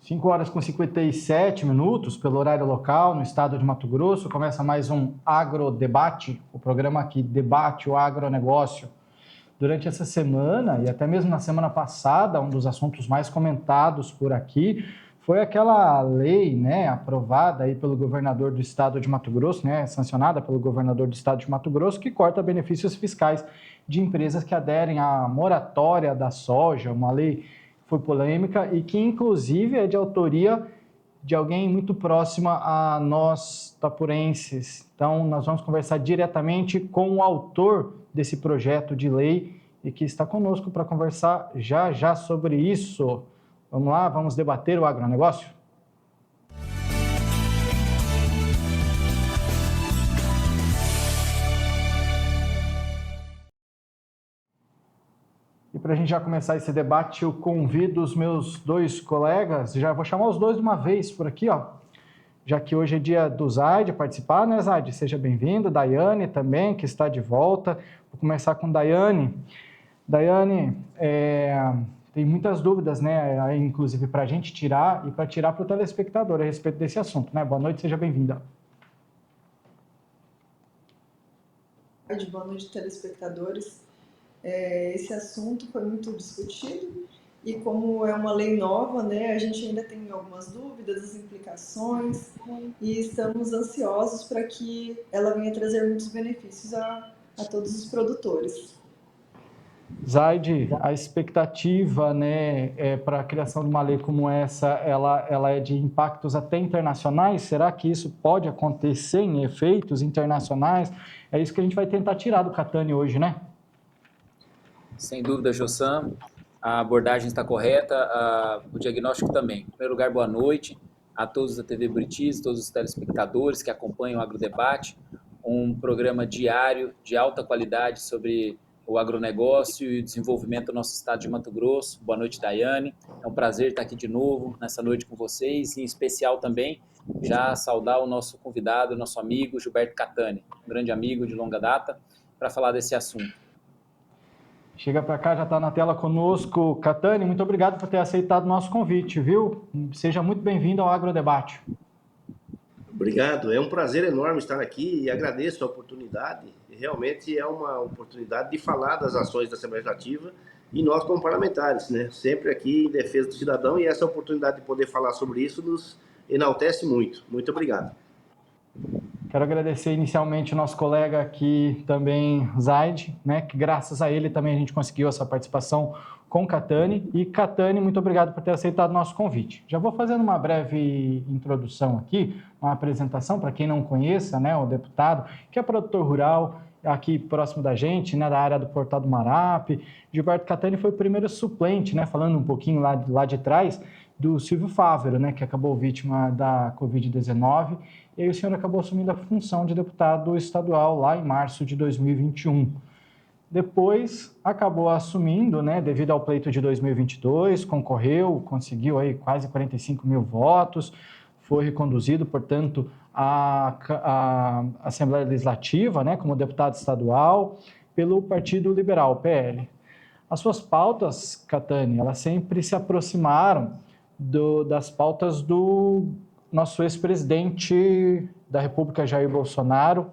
5 horas com 57 minutos, pelo horário local, no estado de Mato Grosso, começa mais um Agrodebate, o programa que debate o agronegócio. Durante essa semana, e até mesmo na semana passada, um dos assuntos mais comentados por aqui foi aquela lei, né, aprovada aí pelo governador do estado de Mato Grosso, né, sancionada pelo governador do estado de Mato Grosso, que corta benefícios fiscais de empresas que aderem à moratória da soja, uma lei foi polêmica e que, inclusive, é de autoria de alguém muito próxima a nós, tapurenses. Então, nós vamos conversar diretamente com o autor desse projeto de lei e que está conosco para conversar já sobre isso. Vamos lá, vamos debater o agronegócio? E para a gente já começar esse debate, eu convido os meus dois colegas, já vou chamar os dois de uma vez por aqui, ó, já que hoje é dia do Zaid participar, né, Zaid? Seja bem-vindo. Daiane também, que está de volta. Vou começar com Daiane. Daiane, tem muitas dúvidas, né, inclusive para a gente tirar e para tirar para o telespectador a respeito desse assunto, né? Boa noite, seja bem-vinda. Boa noite, telespectadores. Esse assunto foi muito discutido e como é uma lei nova, né, a gente ainda tem algumas dúvidas, as implicações e estamos ansiosos para que ela venha trazer muitos benefícios a todos os produtores. Zaid, a expectativa, né, para a criação de uma lei como essa, ela é de impactos até internacionais? Será que isso pode acontecer em efeitos internacionais? É isso que a gente vai tentar tirar do Catani hoje, né? Sem dúvida, Jossam, a abordagem está correta, o diagnóstico também. Em primeiro lugar, boa noite a todos da TV Buritis, todos os telespectadores que acompanham o Agrodebate, um programa diário de alta qualidade sobre o agronegócio e o desenvolvimento do nosso estado de Mato Grosso. Boa noite, Daiane. É um prazer estar aqui de novo nessa noite com vocês, e em especial também já saudar o nosso convidado, nosso amigo Gilberto Catani, um grande amigo de longa data, para falar desse assunto. Chega para cá, já está na tela conosco. Catani, muito obrigado por ter aceitado o nosso convite, viu? Seja muito bem-vindo ao Agrodebate. Obrigado, é um prazer enorme estar aqui e agradeço a oportunidade. Realmente é uma oportunidade de falar das ações da Assembleia Legislativa e nós como parlamentares, né? Sempre aqui em defesa do cidadão, e essa oportunidade de poder falar sobre isso nos enaltece muito. Muito obrigado. Quero agradecer inicialmente o nosso colega aqui também, Zaid, né, que graças a ele também a gente conseguiu essa participação com Catani. E Catani, muito obrigado por ter aceitado o nosso convite. Já vou fazendo uma breve introdução aqui, uma apresentação para quem não conheça, né, o deputado, que é produtor rural aqui próximo da gente, né, da área do Portal do Marape. Gilberto Catani foi o primeiro suplente, né, falando um pouquinho lá de trás, do Silvio Fávero, né, que acabou vítima da Covid-19, e aí o senhor acabou assumindo a função de deputado estadual lá em março de 2021. Depois acabou assumindo, né, devido ao pleito de 2022, concorreu, conseguiu aí quase 45 mil votos, foi reconduzido, portanto, à Assembleia Legislativa, né, como deputado estadual, pelo Partido Liberal, PL. As suas pautas, Catani, elas sempre se aproximaram das pautas do nosso ex-presidente da República, Jair Bolsonaro,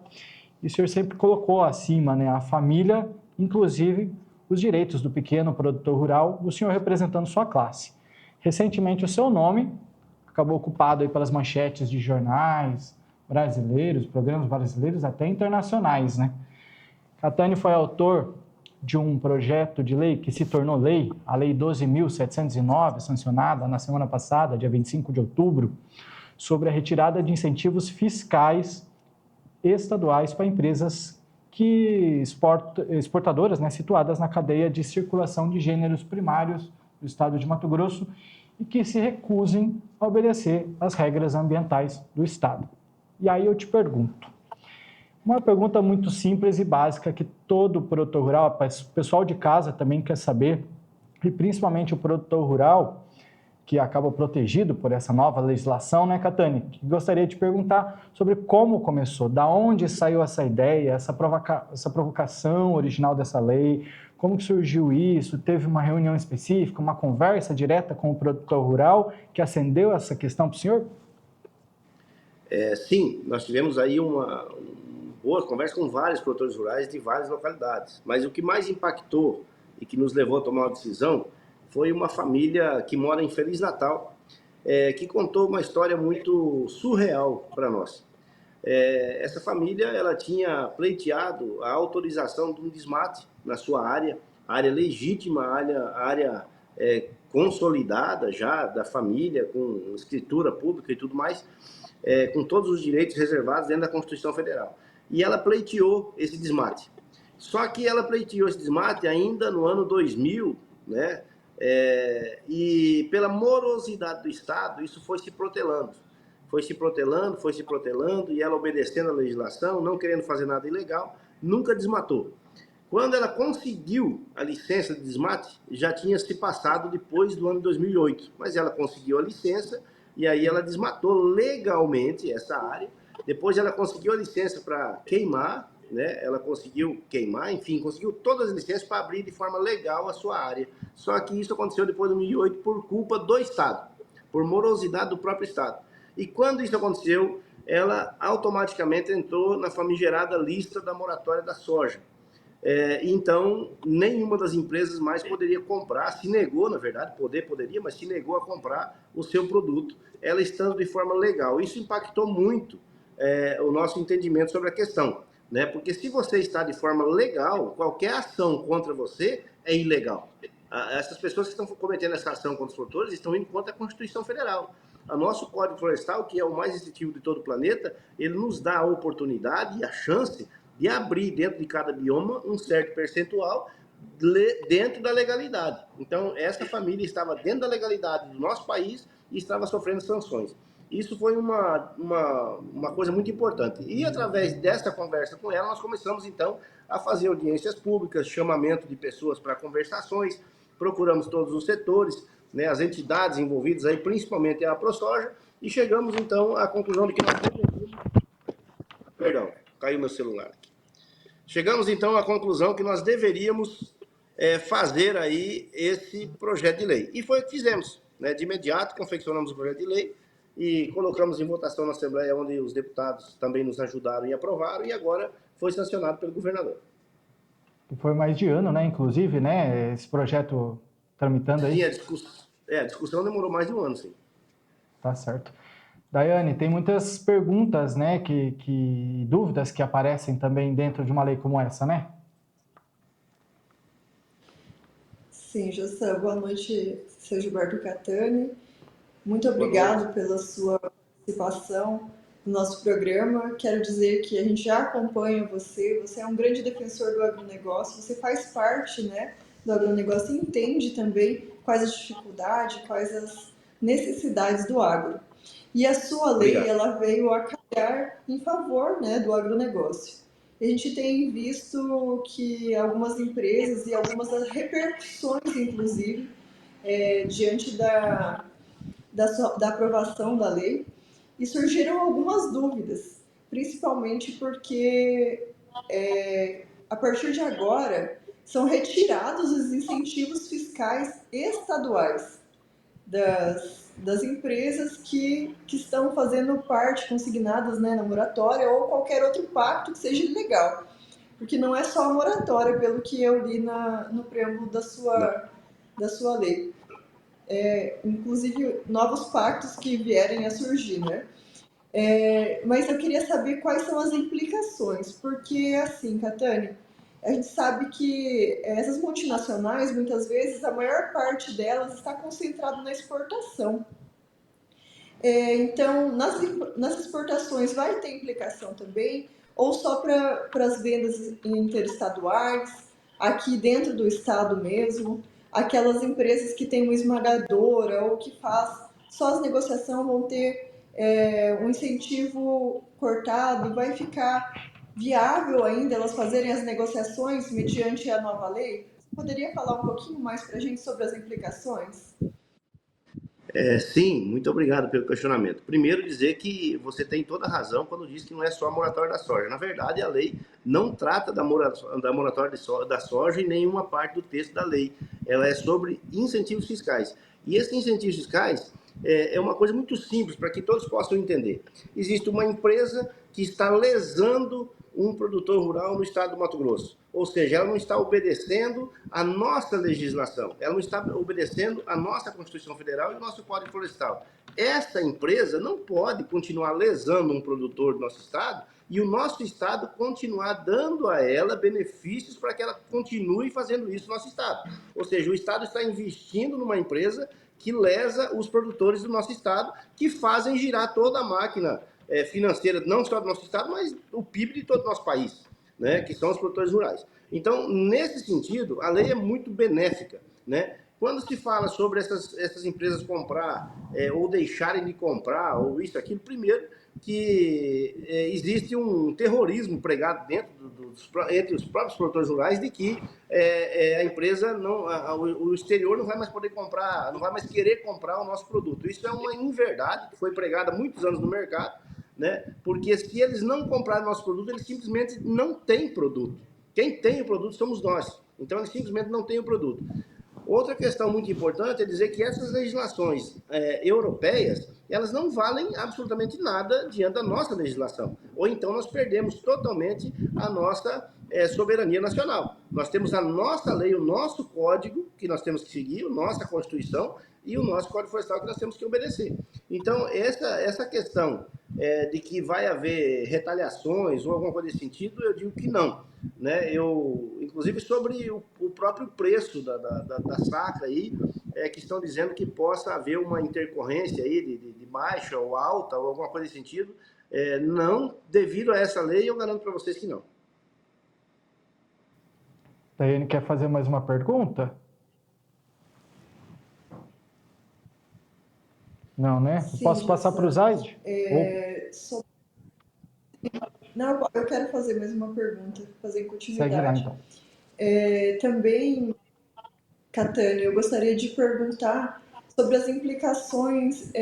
e o senhor sempre colocou acima, né, a família, inclusive os direitos do pequeno produtor rural, o senhor representando sua classe. Recentemente, o seu nome acabou ocupado aí pelas manchetes de jornais brasileiros, programas brasileiros, até internacionais, né? Catani foi autor de um projeto de lei que se tornou lei, a Lei 12.709, sancionada na semana passada, dia 25 de outubro, sobre a retirada de incentivos fiscais estaduais para empresas exportadoras, né, situadas na cadeia de circulação de gêneros primários do estado de Mato Grosso e que se recusem a obedecer às regras ambientais do estado. E aí eu te pergunto, uma pergunta muito simples e básica que todo produtor rural, o pessoal de casa também quer saber, e principalmente o produtor rural, que acaba protegido por essa nova legislação, né, Catani? Gostaria de perguntar sobre como começou, da onde saiu essa ideia, essa provocação original dessa lei, como que surgiu isso, teve uma reunião específica, uma conversa direta com o produtor rural que acendeu essa questão para o senhor? Sim, nós tivemos aí uma boa conversa com vários produtores rurais de várias localidades, mas o que mais impactou e que nos levou a tomar uma decisão foi uma família que mora em Feliz Natal, que contou uma história muito surreal para nós. Essa família ela tinha pleiteado a autorização de um desmate na sua área legítima, área consolidada já da família, com escritura pública e tudo mais, com todos os direitos reservados dentro da Constituição Federal. E ela pleiteou esse desmate. Só que ela pleiteou esse desmate ainda no ano 2000, né? E pela morosidade do Estado, isso foi se protelando. Foi se protelando, e ela obedecendo a legislação, não querendo fazer nada ilegal, nunca desmatou. Quando ela conseguiu a licença de desmate, já tinha se passado depois do ano 2008, mas ela conseguiu a licença e aí ela desmatou legalmente essa área. Depois ela conseguiu a licença para queimar, né? Ela conseguiu queimar, enfim, conseguiu todas as licenças para abrir de forma legal a sua área. Só que isso aconteceu depois de 2008 por culpa do Estado, por morosidade do próprio Estado. E quando isso aconteceu, ela automaticamente entrou na famigerada lista da moratória da soja. Então, nenhuma das empresas mais poderia comprar, se negou, na verdade, poderia, mas se negou a comprar o seu produto, ela estando de forma legal. Isso impactou muito o nosso entendimento sobre a questão, né? Porque se você está de forma legal, qualquer ação contra você é ilegal. Essas pessoas que estão cometendo essa ação contra os produtores estão indo contra a Constituição Federal. O nosso Código Florestal, que é o mais restritivo de todo o planeta, ele nos dá a oportunidade e a chance de abrir dentro de cada bioma um certo percentual dentro da legalidade. Então, essa família estava dentro da legalidade do nosso país e estava sofrendo sanções. Isso foi uma coisa muito importante. E através dessa conversa com ela, nós começamos então a fazer audiências públicas, chamamento de pessoas para conversações, procuramos todos os setores, né, as entidades envolvidas aí, principalmente a ProSoja, e chegamos então à conclusão de que nós deveríamos... Perdão, caiu meu celular aqui. Chegamos então à conclusão que nós deveríamos fazer aí esse projeto de lei. E foi o que fizemos, né? De imediato confeccionamos o projeto de lei e colocamos em votação na Assembleia, onde os deputados também nos ajudaram e aprovaram, e agora foi sancionado pelo governador. Foi mais de ano, né, inclusive, né, esse projeto tramitando aí? Sim, a discussão demorou mais de um ano, sim. Tá certo. Daiane, tem muitas perguntas, né, dúvidas que aparecem também dentro de uma lei como essa, né? Sim, Jossam, boa noite, seu Gilberto Catani. Muito obrigado pela sua participação no nosso programa. Quero dizer que a gente já acompanha você é um grande defensor do agronegócio, você faz parte, né, do agronegócio e entende também quais as dificuldades, quais as necessidades do agro. E a sua lei, ela veio a calhar em favor, né, do agronegócio. A gente tem visto que algumas empresas e algumas das repercussões, inclusive, diante da aprovação da lei, e surgiram algumas dúvidas, principalmente porque a partir de agora são retirados os incentivos fiscais estaduais das empresas que estão fazendo parte, consignadas, né, na moratória ou qualquer outro pacto que seja ilegal. Porque não é só a moratória, pelo que eu li no preâmbulo da sua lei. Inclusive novos pactos que vierem a surgir, né? Mas eu queria saber quais são as implicações, porque assim, Catani, a gente sabe que essas multinacionais, muitas vezes, a maior parte delas está concentrada na exportação. Então, nas exportações vai ter implicação também, ou só para as vendas interestaduais, aqui dentro do estado mesmo, aquelas empresas que têm uma esmagadora ou que faz só as negociações vão ter um incentivo cortado e vai ficar viável ainda elas fazerem as negociações mediante a nova lei? Você poderia falar um pouquinho mais para a gente sobre as implicações? Sim, muito obrigado pelo questionamento. Primeiro, dizer que você tem toda a razão quando diz que não é só a moratória da soja. Na verdade, a lei não trata da moratória da soja em nenhuma parte do texto da lei. Ela é sobre incentivos fiscais. E esses incentivos fiscais é uma coisa muito simples para que todos possam entender. Existe uma empresa que está lesando um produtor rural no estado do Mato Grosso. Ou seja, ela não está obedecendo a nossa legislação, ela não está obedecendo a nossa Constituição Federal e o nosso Código Florestal. Essa empresa não pode continuar lesando um produtor do nosso estado e o nosso estado continuar dando a ela benefícios para que ela continue fazendo isso no nosso estado. Ou seja, o estado está investindo numa empresa que lesa os produtores do nosso estado, que fazem girar toda a máquina financeira, não só do nosso estado, mas o PIB de todo o nosso país, né, que são os produtores rurais. Então, nesse sentido, a lei é muito benéfica, né? Quando se fala sobre essas empresas comprar ou deixarem de comprar, ou isso, aquilo, primeiro que existe um terrorismo pregado dentro entre os próprios produtores rurais de que a empresa, o exterior não vai mais poder comprar, não vai mais querer comprar o nosso produto. Isso é uma inverdade que foi pregada há muitos anos no mercado, né? Porque se eles não comprarem nosso produto, eles simplesmente não têm produto. Quem tem o produto somos nós. Então, eles simplesmente não têm o produto. Outra questão muito importante é dizer que essas legislações europeias, elas não valem absolutamente nada diante da nossa legislação. Ou então nós perdemos totalmente a nossa soberania nacional. Nós temos a nossa lei, o nosso código, que nós temos que seguir, a nossa Constituição e o nosso Código Florestal que nós temos que obedecer. Então, essa questão de que vai haver retaliações ou alguma coisa desse sentido, eu digo que não. Né? Inclusive sobre o próprio preço da safra aí, que estão dizendo que possa haver uma intercorrência aí de baixa ou alta ou alguma coisa nesse sentido. Não, devido a essa lei, eu garanto para vocês que não. Daiane quer fazer mais uma pergunta? Não, né? Sim, Posso passar para o Zaid? Não, eu quero fazer mais uma pergunta, fazer em continuidade. Segue lá, então. Também, Catânia, eu gostaria de perguntar sobre as implicações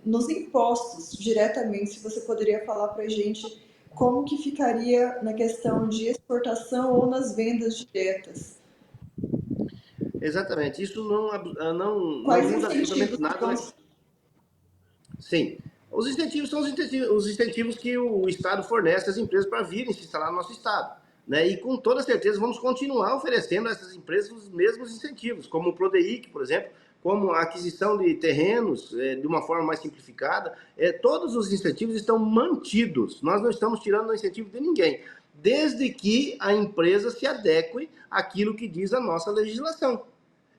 nos impostos, diretamente, se você poderia falar para a gente como que ficaria na questão de exportação ou nas vendas diretas. Exatamente, isso não muda absolutamente nada. Né? Sim, os incentivos são os incentivos que o Estado fornece às empresas para virem se instalar no nosso Estado. Né? E com toda certeza vamos continuar oferecendo a essas empresas os mesmos incentivos, como o Prodeic, por exemplo, como a aquisição de terrenos de uma forma mais simplificada. Todos os incentivos estão mantidos, nós não estamos tirando o incentivo de ninguém, desde que a empresa se adeque àquilo que diz a nossa legislação.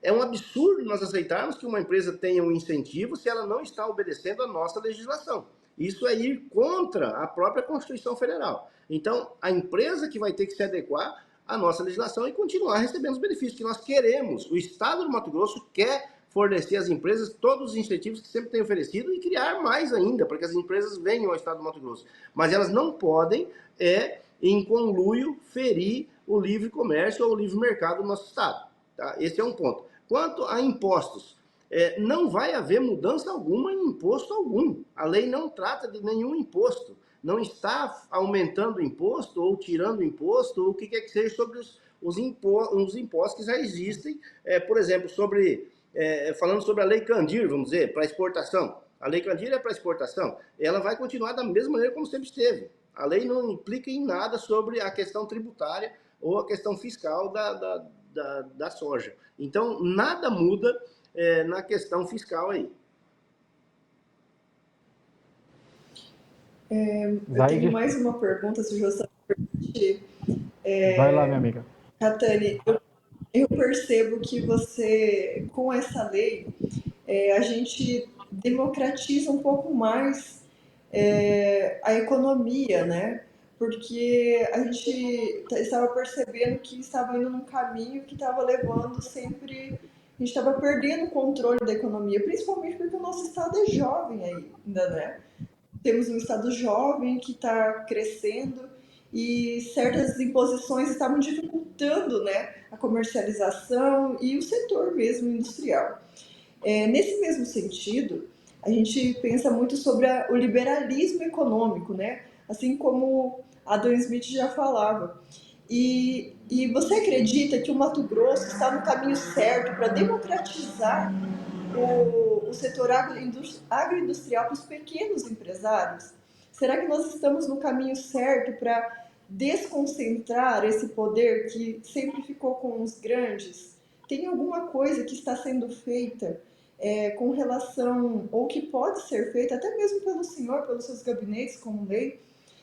É um absurdo nós aceitarmos que uma empresa tenha um incentivo se ela não está obedecendo a nossa legislação. Isso é ir contra a própria Constituição Federal. Então, a empresa que vai ter que se adequar à nossa legislação e continuar recebendo os benefícios que nós queremos. O Estado do Mato Grosso quer fornecer às empresas todos os incentivos que sempre tem oferecido e criar mais ainda, para que as empresas venham ao Estado do Mato Grosso. Mas elas não podem, em conluio, ferir o livre comércio ou o livre mercado do nosso Estado. Tá? Esse é um ponto. Quanto a impostos, não vai haver mudança alguma em imposto algum. A lei não trata de nenhum imposto. Não está aumentando o imposto ou tirando o imposto ou o que quer que seja sobre os impostos que já existem. Por exemplo, falando sobre a Lei Candir, vamos dizer, para exportação. A Lei Candir é para exportação. Ela vai continuar da mesma maneira como sempre esteve. A lei não implica em nada sobre a questão tributária ou a questão fiscal da soja. Então, nada muda na questão fiscal aí. Eu tenho mais uma pergunta, se o José permitir. Vai lá, minha amiga. Catane, eu percebo que você, com essa lei, a gente democratiza um pouco mais a economia, né? Porque a gente estava percebendo que estava indo num caminho que estava levando sempre... A gente estava perdendo o controle da economia, principalmente porque o nosso estado é jovem ainda, né? Temos um estado jovem que está crescendo e certas imposições estavam dificultando, né, a comercialização e o setor mesmo industrial. Nesse mesmo sentido, a gente pensa muito sobre o liberalismo econômico, né? Assim como Adam Smith já falava. E você acredita que o Mato Grosso está no caminho certo para democratizar o setor agroindustrial para os pequenos empresários? Será que nós estamos no caminho certo para desconcentrar esse poder que sempre ficou com os grandes? Tem alguma coisa que está sendo feita com relação, ou que pode ser feita, até mesmo pelo senhor, pelos seus gabinetes como lei,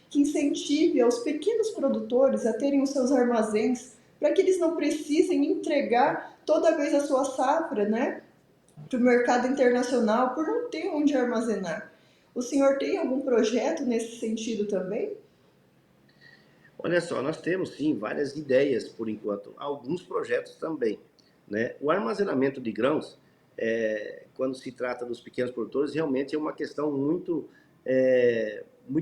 que incentive aos pequenos produtores a terem os seus armazéns, para que eles não precisem entregar toda vez a sua safra, né, para o mercado internacional, por não ter onde armazenar? O senhor tem algum projeto nesse sentido também? Olha só, nós temos sim várias ideias por enquanto, alguns projetos também, né? O armazenamento de grãos, quando se trata dos pequenos produtores, realmente é uma questão muito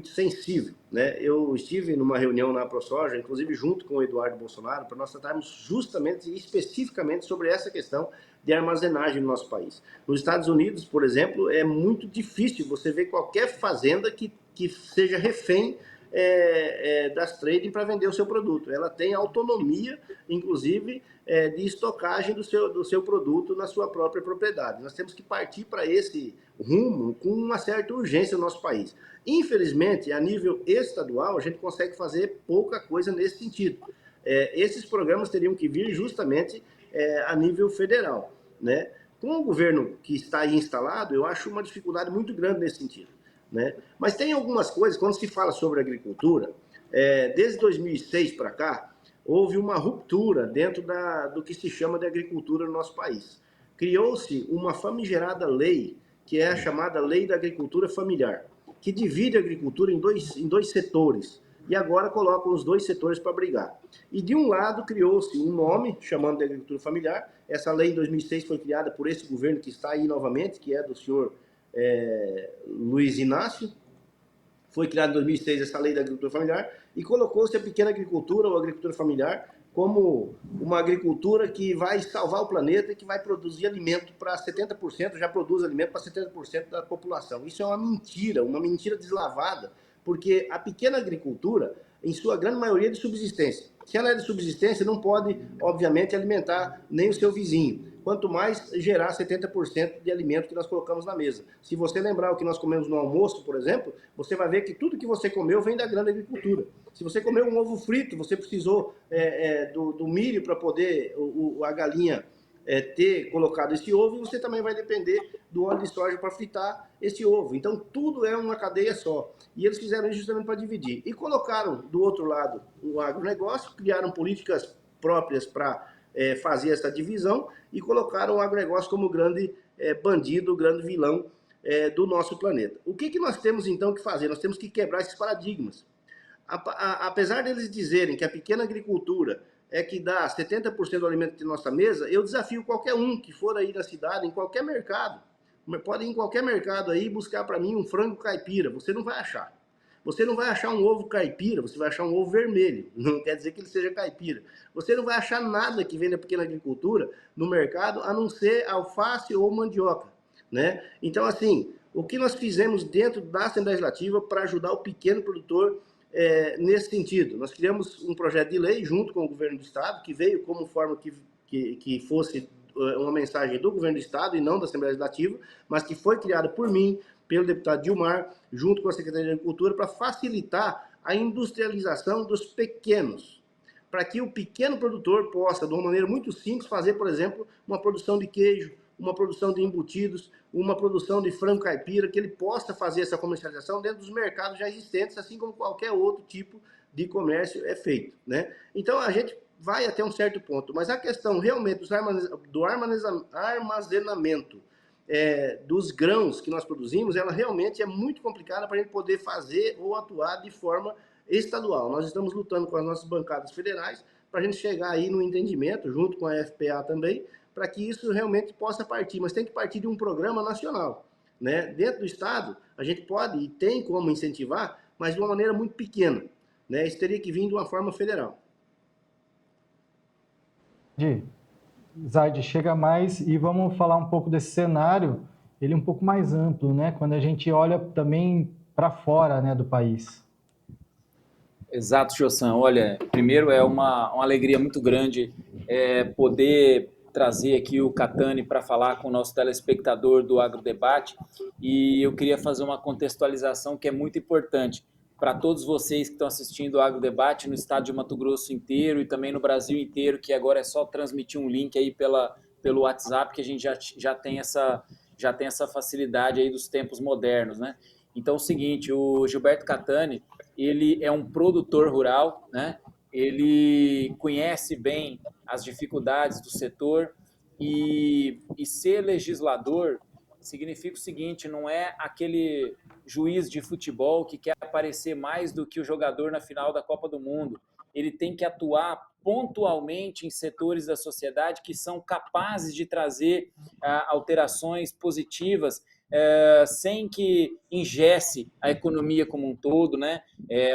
sensível, né? Eu estive numa reunião na ProSoja, inclusive junto com o Eduardo Bolsonaro, para nós tratarmos justamente e especificamente sobre essa questão de armazenagem no nosso país. Nos Estados Unidos, por exemplo, é muito difícil você ver qualquer fazenda que seja refém das trading para vender o seu produto. Ela tem autonomia, inclusive, de estocagem do seu produto na sua própria propriedade. Nós temos que partir para esse rumo com uma certa urgência no nosso país. Infelizmente, a nível estadual, a gente consegue fazer pouca coisa nesse sentido. Esses programas teriam que vir justamente a nível federal, né? Com o governo que está aí instalado, eu acho uma dificuldade muito grande nesse sentido, né? Mas tem algumas coisas, quando se fala sobre agricultura, desde 2006 para cá, houve uma ruptura dentro do que se chama de agricultura no nosso país. Criou-se uma famigerada lei, que é a chamada Lei da Agricultura Familiar, que divide a agricultura em dois setores, e agora coloca os dois setores para brigar. E de um lado criou-se um nome, chamando de agricultura familiar. Essa lei em 2006 foi criada por esse governo que está aí novamente, que é do senhor Luiz Inácio. Foi criada em 2006 essa lei da agricultura familiar e colocou-se a pequena agricultura ou agricultura familiar como uma agricultura que vai salvar o planeta e que vai produzir alimento para 70%, já produz alimento para 70% da população. Isso é uma mentira deslavada, porque a pequena agricultura, em sua grande maioria, é de subsistência. Se ela é de subsistência, não pode, obviamente, alimentar nem o seu vizinho. Quanto mais gerar 70% de alimento que nós colocamos na mesa. Se você lembrar o que nós comemos no almoço, por exemplo, você vai ver que tudo que você comeu vem da grande agricultura. Se você comeu um ovo frito, você precisou do milho para poder a galinha ter colocado esse ovo, e você também vai depender do óleo de soja para fritar esse ovo. Então, tudo é uma cadeia só. E eles fizeram isso justamente para dividir. E colocaram, do outro lado, o agronegócio, criaram políticas próprias para fazer essa divisão e colocaram o agronegócio como grande bandido, grande vilão do nosso planeta. O que nós temos, então, que fazer? Nós temos que quebrar esses paradigmas. Apesar deles dizerem que a pequena agricultura é que dá 70% do alimento de nossa mesa, eu desafio qualquer um que for aí da cidade, em qualquer mercado, pode ir em qualquer mercado aí buscar para mim um frango caipira, você não vai achar. Você não vai achar um ovo caipira, você vai achar um ovo vermelho. Não quer dizer que ele seja caipira. Você não vai achar nada que vem da pequena agricultura no mercado, a não ser alface ou mandioca, né? Então, assim, o que nós fizemos dentro da Assembleia Legislativa para ajudar o pequeno produtor nesse sentido? Nós criamos um projeto de lei junto com o governo do Estado, que veio como forma que fosse uma mensagem do governo do Estado e não da Assembleia Legislativa, mas que foi criada por mim, pelo deputado Dilmar, junto com a Secretaria de Agricultura, para facilitar a industrialização dos pequenos, para que o pequeno produtor possa, de uma maneira muito simples, fazer, por exemplo, uma produção de queijo, uma produção de embutidos, uma produção de frango caipira, que ele possa fazer essa comercialização dentro dos mercados já existentes, assim como qualquer outro tipo de comércio é feito, né? Então, a gente vai até um certo ponto, mas a questão realmente do armazenamento dos grãos que nós produzimos, ela realmente é muito complicada para a gente poder fazer ou atuar de forma estadual. Nós estamos lutando com as nossas bancadas federais para a gente chegar aí no entendimento, junto com a FPA também, para que isso realmente possa partir, mas tem que partir de um programa nacional, né? Dentro do Estado, a gente pode e tem como incentivar, mas de uma maneira muito pequena, né? Isso teria que vir de uma forma federal. Zaid, chega mais e vamos falar um pouco desse cenário, ele é um pouco mais amplo, né? Quando a gente olha também para fora, né, do país. Exato, Jossan. Olha, primeiro é uma alegria muito grande poder trazer aqui o Catani para falar com o nosso telespectador do Agrodebate, e eu queria fazer uma contextualização que é muito importante para todos vocês que estão assistindo o Agrodebate no estado de Mato Grosso inteiro e também no Brasil inteiro, que agora é só transmitir um link aí pelo WhatsApp, que a gente já tem essa facilidade aí dos tempos modernos, né? Então é o seguinte, o Gilberto Catani, ele é um produtor rural, né? Ele conhece bem as dificuldades do setor e ser legislador significa o seguinte, não é aquele juiz de futebol que quer aparecer mais do que o jogador na final da Copa do Mundo. Ele tem que atuar pontualmente em setores da sociedade que são capazes de trazer alterações positivas sem que ingesse a economia como um todo, né?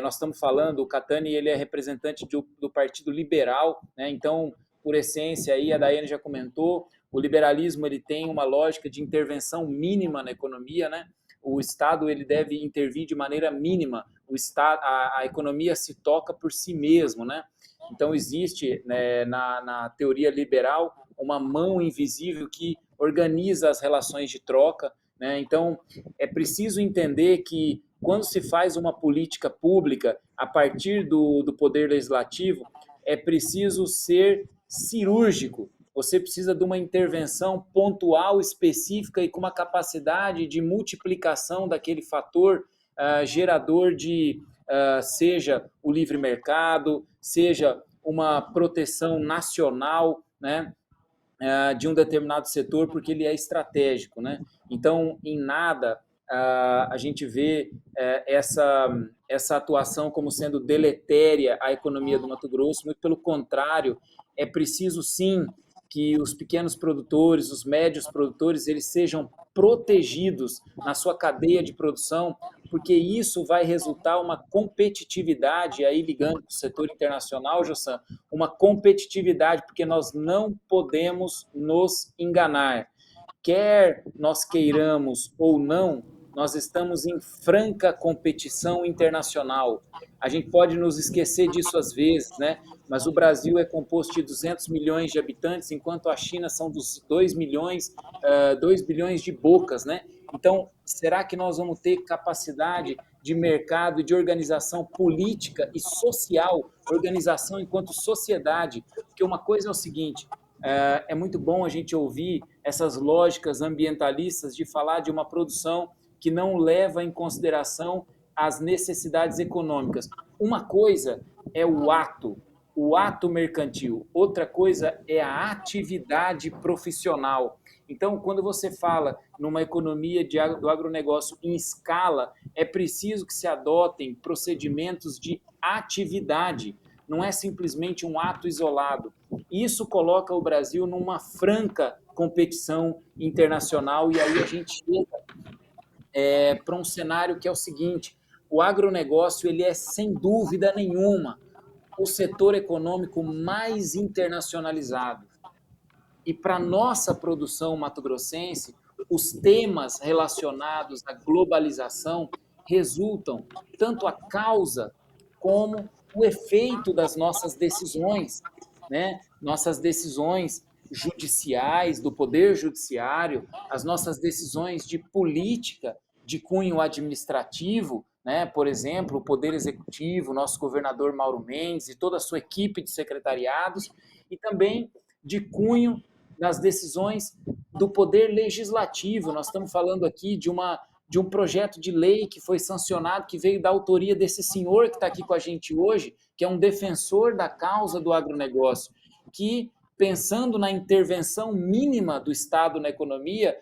Nós estamos falando, o Catani ele é representante do Partido Liberal, né? Então, por essência, aí a Daiane já comentou, o liberalismo ele tem uma lógica de intervenção mínima na economia, né? O Estado ele deve intervir de maneira mínima, a economia se toca por si mesmo, né? Então, existe né, na teoria liberal uma mão invisível que organiza as relações de troca, né? Então, é preciso entender que quando se faz uma política pública a partir do poder legislativo, é preciso ser cirúrgico. Você precisa de uma intervenção pontual, específica e com uma capacidade de multiplicação daquele fator gerador de, seja o livre mercado, seja uma proteção nacional, né? De um determinado setor, porque ele é estratégico, né? Então, em nada a gente vê essa atuação como sendo deletéria à economia do Mato Grosso, muito pelo contrário, é preciso sim que os pequenos produtores, os médios produtores, eles sejam protegidos na sua cadeia de produção, porque isso vai resultar uma competitividade, aí ligando para o setor internacional, Jossan, uma competitividade, porque nós não podemos nos enganar. Quer nós queiramos ou não, nós estamos em franca competição internacional. A gente pode nos esquecer disso às vezes, né? Mas o Brasil é composto de 200 milhões de habitantes, enquanto a China são dos 2 milhões, 2 bilhões de bocas, né? Então, será que nós vamos ter capacidade de mercado e de organização política e social, organização enquanto sociedade? Porque uma coisa é o seguinte, é muito bom a gente ouvir essas lógicas ambientalistas de falar de uma produção que não leva em consideração as necessidades econômicas. Uma coisa é o ato mercantil, outra coisa é a atividade profissional. Então, quando você fala numa economia do agronegócio em escala, é preciso que se adotem procedimentos de atividade, não é simplesmente um ato isolado. Isso coloca o Brasil numa franca competição internacional, e aí a gente chega para um cenário que é o seguinte: o agronegócio ele é, sem dúvida nenhuma, o setor econômico mais internacionalizado. E para a nossa produção mato-grossense, os temas relacionados à globalização resultam tanto a causa como o efeito das nossas decisões, né? Nossas decisões judiciais, do poder judiciário, as nossas decisões de política de cunho administrativo, né? Por exemplo, o Poder Executivo, nosso governador Mauro Mendes e toda a sua equipe de secretariados, e também de cunho nas decisões do Poder Legislativo. Nós estamos falando aqui de um projeto de lei que foi sancionado, que veio da autoria desse senhor que está aqui com a gente hoje, que é um defensor da causa do agronegócio, que, pensando na intervenção mínima do Estado na economia,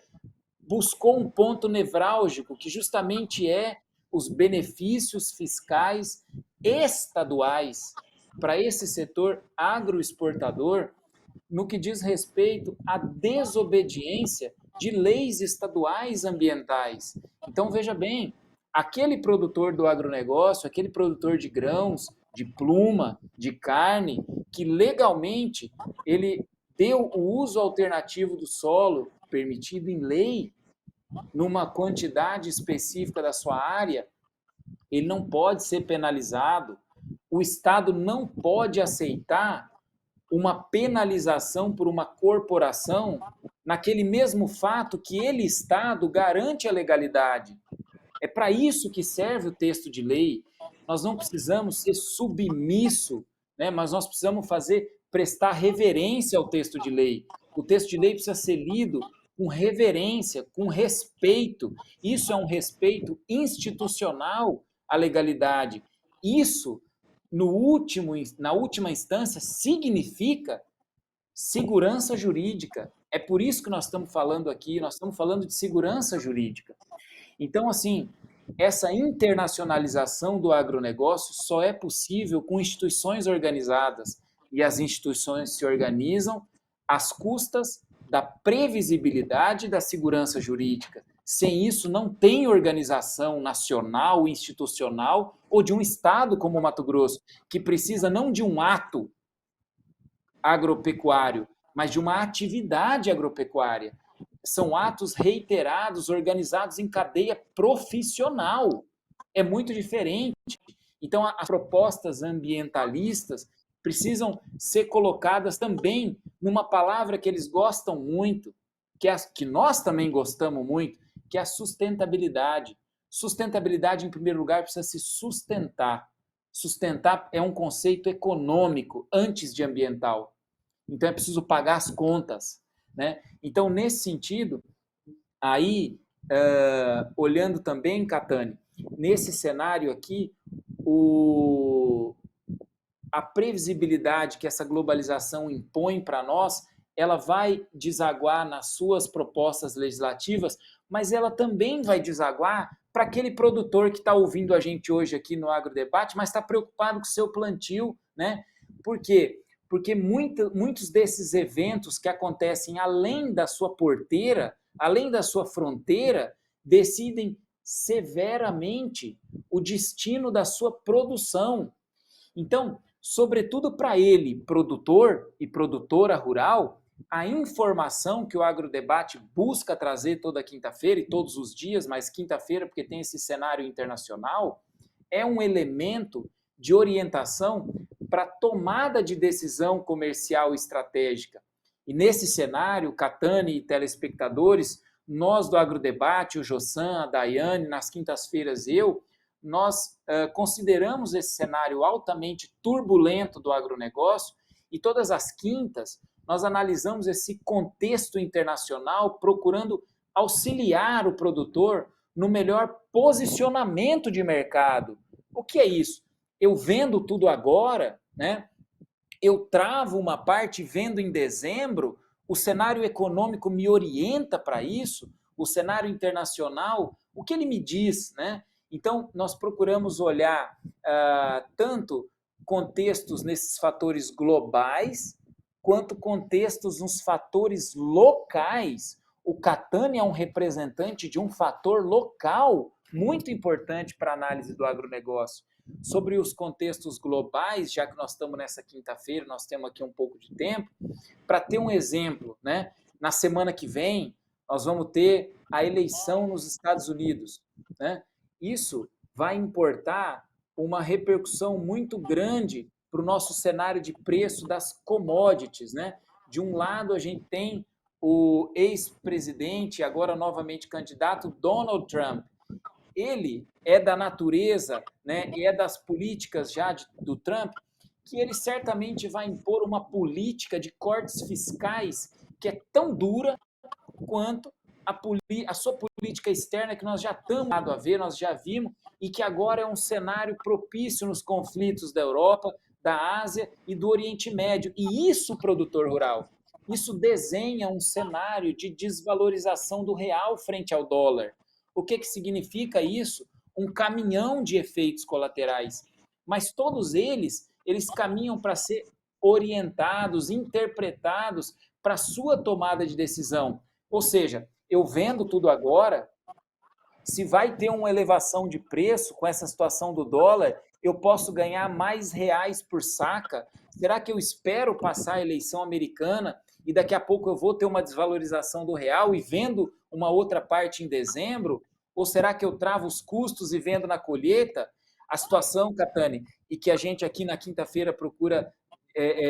buscou um ponto nevrálgico, que justamente é os benefícios fiscais estaduais para esse setor agroexportador, no que diz respeito à desobediência de leis estaduais ambientais. Então, veja bem, aquele produtor do agronegócio, aquele produtor de grãos, de pluma, de carne, que legalmente ele ter o uso alternativo do solo permitido em lei, numa quantidade específica da sua área, ele não pode ser penalizado. O Estado não pode aceitar uma penalização por uma corporação naquele mesmo fato que ele, Estado, garante a legalidade. É para isso que serve o texto de lei. Nós não precisamos ser submisso, né? Mas nós precisamos prestar reverência ao texto de lei. O texto de lei precisa ser lido com reverência, com respeito. Isso é um respeito institucional à legalidade. Isso, na última instância, significa segurança jurídica. É por isso que nós estamos falando aqui, nós estamos falando de segurança jurídica. Então, assim, essa internacionalização do agronegócio só é possível com instituições organizadas. E as instituições se organizam às custas da previsibilidade da segurança jurídica. Sem isso, não tem organização nacional, institucional ou de um estado como o Mato Grosso, que precisa não de um ato agropecuário, mas de uma atividade agropecuária. São atos reiterados, organizados em cadeia profissional. É muito diferente. Então, as propostas ambientalistas precisam ser colocadas também numa palavra que eles gostam muito, que nós também gostamos muito, que é a sustentabilidade. Sustentabilidade, em primeiro lugar, precisa se sustentar. Sustentar é um conceito econômico antes de ambiental. Então, é preciso pagar as contas, né? Então, nesse sentido, aí, olhando também, Catani, nesse cenário aqui, a previsibilidade que essa globalização impõe para nós, ela vai desaguar nas suas propostas legislativas, mas ela também vai desaguar para aquele produtor que está ouvindo a gente hoje aqui no Agrodebate, mas está preocupado com o seu plantio, né? Por quê? Porque muitos desses eventos que acontecem além da sua porteira, além da sua fronteira, decidem severamente o destino da sua produção. Então, sobretudo para ele, produtor e produtora rural, a informação que o Agrodebate busca trazer toda quinta-feira e todos os dias, mas quinta-feira porque tem esse cenário internacional, é um elemento de orientação para tomada de decisão comercial estratégica. E nesse cenário, Catani e telespectadores, nós do Agrodebate, o Jossan, a Daiane, nas quintas-feiras nós consideramos esse cenário altamente turbulento do agronegócio e todas as quintas nós analisamos esse contexto internacional procurando auxiliar o produtor no melhor posicionamento de mercado. O que é isso? Eu vendo tudo agora, né? Eu travo uma parte vendo em dezembro, o cenário econômico me orienta para isso, o cenário internacional, o que ele me diz, né? Então, nós procuramos olhar tanto contextos nesses fatores globais, quanto contextos nos fatores locais. O Catani é um representante de um fator local muito importante para a análise do agronegócio. Sobre os contextos globais, já que nós estamos nessa quinta-feira, nós temos aqui um pouco de tempo, para ter um exemplo, né? Na semana que vem, nós vamos ter a eleição nos Estados Unidos, né? Isso vai importar uma repercussão muito grande para o nosso cenário de preço das commodities, né? De um lado, a gente tem o ex-presidente, agora novamente candidato, Donald Trump. Ele é da natureza, né, e é das políticas já do Trump, que ele certamente vai impor uma política de cortes fiscais que é tão dura quanto a sua política externa, que nós já estamos a ver, nós já vimos, e que agora é um cenário propício nos conflitos da Europa, da Ásia e do Oriente Médio. E isso, produtor rural, isso desenha um cenário de desvalorização do real frente ao dólar. O que significa isso? Um caminhão de efeitos colaterais. Mas todos eles caminham para ser orientados, interpretados para a sua tomada de decisão. Ou seja, eu vendo tudo agora, se vai ter uma elevação de preço com essa situação do dólar, eu posso ganhar mais reais por saca? Será que eu espero passar a eleição americana e daqui a pouco eu vou ter uma desvalorização do real e vendo uma outra parte em dezembro? Ou será que eu travo os custos e vendo na colheita? A situação, Catani, e que a gente aqui na quinta-feira procura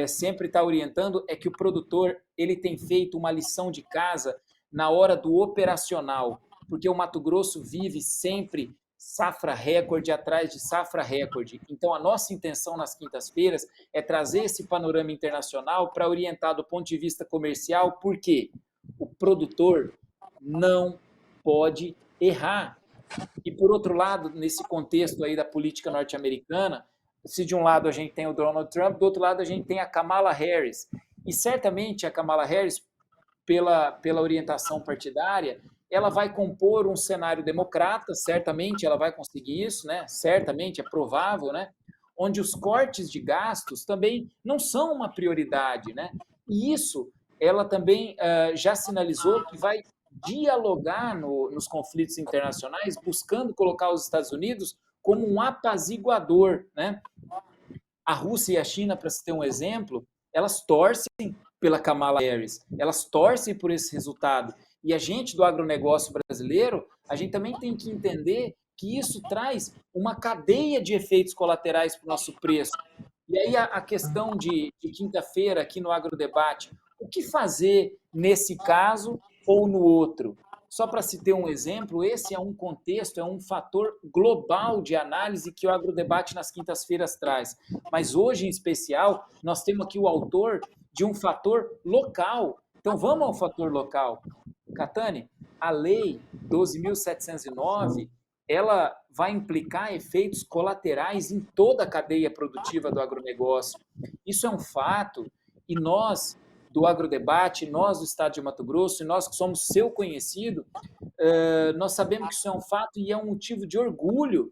sempre estar orientando, é que o produtor ele tem feito uma lição de casa na hora do operacional, porque o Mato Grosso vive sempre safra recorde atrás de safra recorde. Então, a nossa intenção nas quintas-feiras é trazer esse panorama internacional para orientar do ponto de vista comercial, porque o produtor não pode errar. E, por outro lado, nesse contexto aí da política norte-americana, se de um lado a gente tem o Donald Trump, do outro lado a gente tem a Kamala Harris. E certamente a Kamala Harris, pela orientação partidária, ela vai compor um cenário democrata, certamente ela vai conseguir isso, né? Certamente, é provável, né? Onde os cortes de gastos também não são uma prioridade, né? E isso ela também já sinalizou que vai dialogar nos conflitos internacionais, buscando colocar os Estados Unidos como um apaziguador, né? A Rússia e a China, para se ter um exemplo, elas torcem pela Kamala Harris, elas torcem por esse resultado. E a gente do agronegócio brasileiro, a gente também tem que entender que isso traz uma cadeia de efeitos colaterais para o nosso preço. E aí a questão de quinta-feira aqui no Agrodebate, o que fazer nesse caso ou no outro? Só para se ter um exemplo, esse é um contexto, é um fator global de análise que o Agrodebate nas quintas-feiras traz. Mas hoje, em especial, nós temos aqui o autor de um fator local. Então, vamos ao fator local. Catani, a Lei 12.709, ela vai implicar efeitos colaterais em toda a cadeia produtiva do agronegócio. Isso é um fato, e nós, do Agrodebate, nós do Estado de Mato Grosso, e nós que somos seu conhecido, nós sabemos que isso é um fato e é um motivo de orgulho,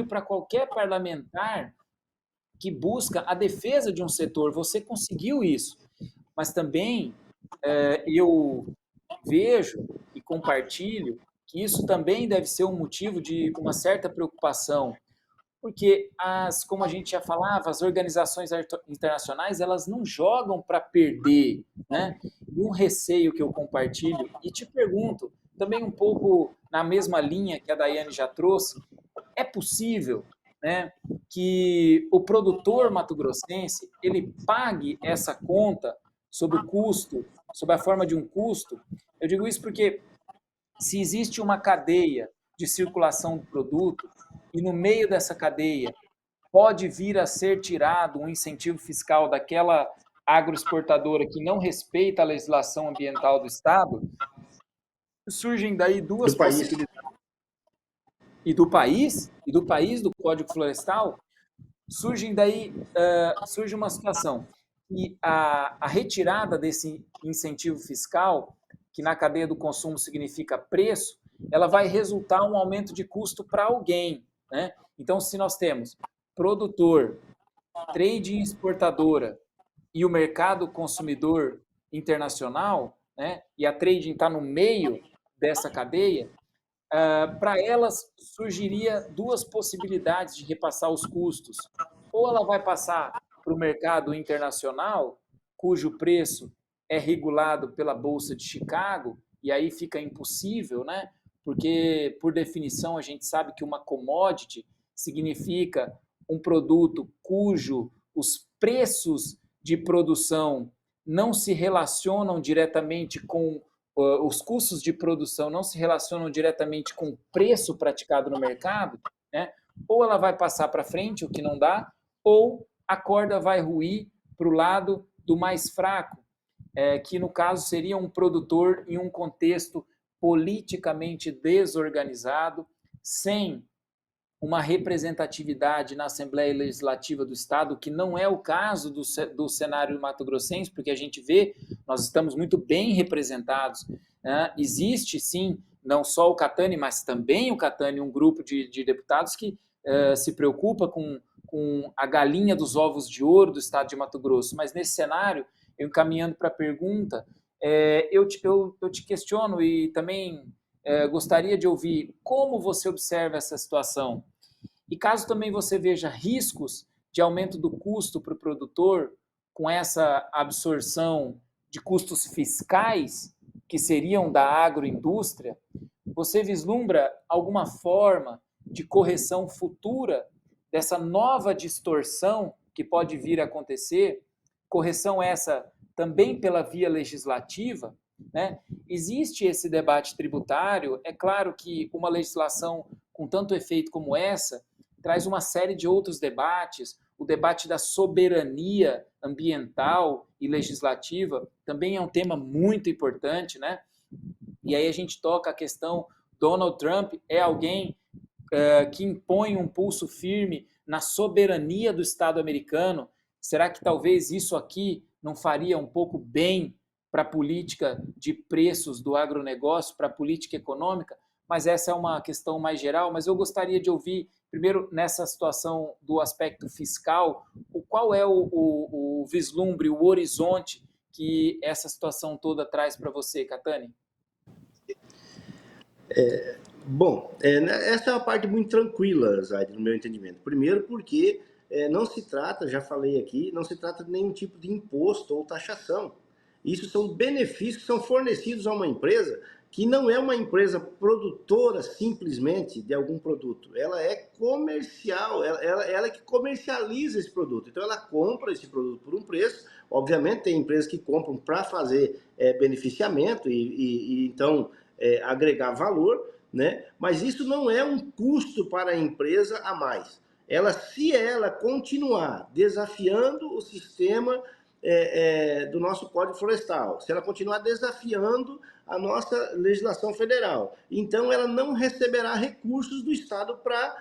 para qualquer parlamentar que busca a defesa de um setor. Você conseguiu isso, mas também eu vejo e compartilho que isso também deve ser um motivo de uma certa preocupação, porque como a gente já falava, as organizações internacionais, elas não jogam para perder, né? E um receio que eu compartilho, e te pergunto, também um pouco na mesma linha que a Daiane já trouxe, é possível, né, que o produtor mato-grossense, ele pague essa conta sob o custo, sob a forma de um custo? Eu digo isso porque se existe uma cadeia de circulação do produto e no meio dessa cadeia pode vir a ser tirado um incentivo fiscal daquela agroexportadora que não respeita a legislação ambiental do Estado, surgem daí duas possibilidades. E do país, do Código Florestal, surge uma situação que a retirada desse incentivo fiscal, que na cadeia do consumo significa preço, ela vai resultar um aumento de custo para alguém, né? Então, se nós temos produtor, trade exportadora e o mercado consumidor internacional, né? E a trading está no meio dessa cadeia, para elas surgiria duas possibilidades de repassar os custos. Ou ela vai passar para o mercado internacional, cujo preço é regulado pela Bolsa de Chicago, e aí fica impossível, né? Porque, por definição, a gente sabe que uma commodity significa um produto cujo os preços de produção não se relacionam diretamente com os custos de produção não se relacionam diretamente com o preço praticado no mercado, né? Ou ela vai passar para frente, o que não dá, ou a corda vai ruir para o lado do mais fraco, que no caso seria um produtor em um contexto politicamente desorganizado, sem uma representatividade na Assembleia Legislativa do Estado, que não é o caso do cenário mato-grossense, porque a gente vê, nós estamos muito bem representados, né? Existe, sim, não só o Catani, mas também o Catani, um grupo de deputados que se preocupa com a galinha dos ovos de ouro do Estado de Mato Grosso. Mas nesse cenário, eu encaminhando para a pergunta, eu te questiono e também gostaria de ouvir como você observa essa situação. E caso também você veja riscos de aumento do custo para o produtor com essa absorção de custos fiscais que seriam da agroindústria, você vislumbra alguma forma de correção futura dessa nova distorção que pode vir a acontecer? Correção essa também pela via legislativa, né? Existe esse debate tributário. É claro que uma legislação com tanto efeito como essa traz uma série de outros debates. O debate da soberania ambiental e legislativa também é um tema muito importante, né? E aí a gente toca a questão, Donald Trump é alguém que impõe um pulso firme na soberania do Estado americano. Será que talvez isso aqui não faria um pouco bem para a política de preços do agronegócio, para a política econômica? Mas essa é uma questão mais geral. Mas eu gostaria de ouvir, primeiro, nessa situação do aspecto fiscal, qual é o vislumbre, o horizonte que essa situação toda traz para você, Catani? Bom, essa é uma parte muito tranquila, Zaid, no meu entendimento. Primeiro porque não se trata, já falei aqui, não se trata de nenhum tipo de imposto ou taxação. Isso são benefícios que são fornecidos a uma empresa que não é uma empresa produtora simplesmente de algum produto. Ela é comercial, ela é que comercializa esse produto. Então ela compra esse produto por um preço. Obviamente tem empresas que compram para fazer beneficiamento e então agregar valor, né? Mas isso não é um custo para a empresa a mais. Se ela continuar desafiando o sistema do nosso Código Florestal, se ela continuar desafiando a nossa legislação federal, então ela não receberá recursos do Estado para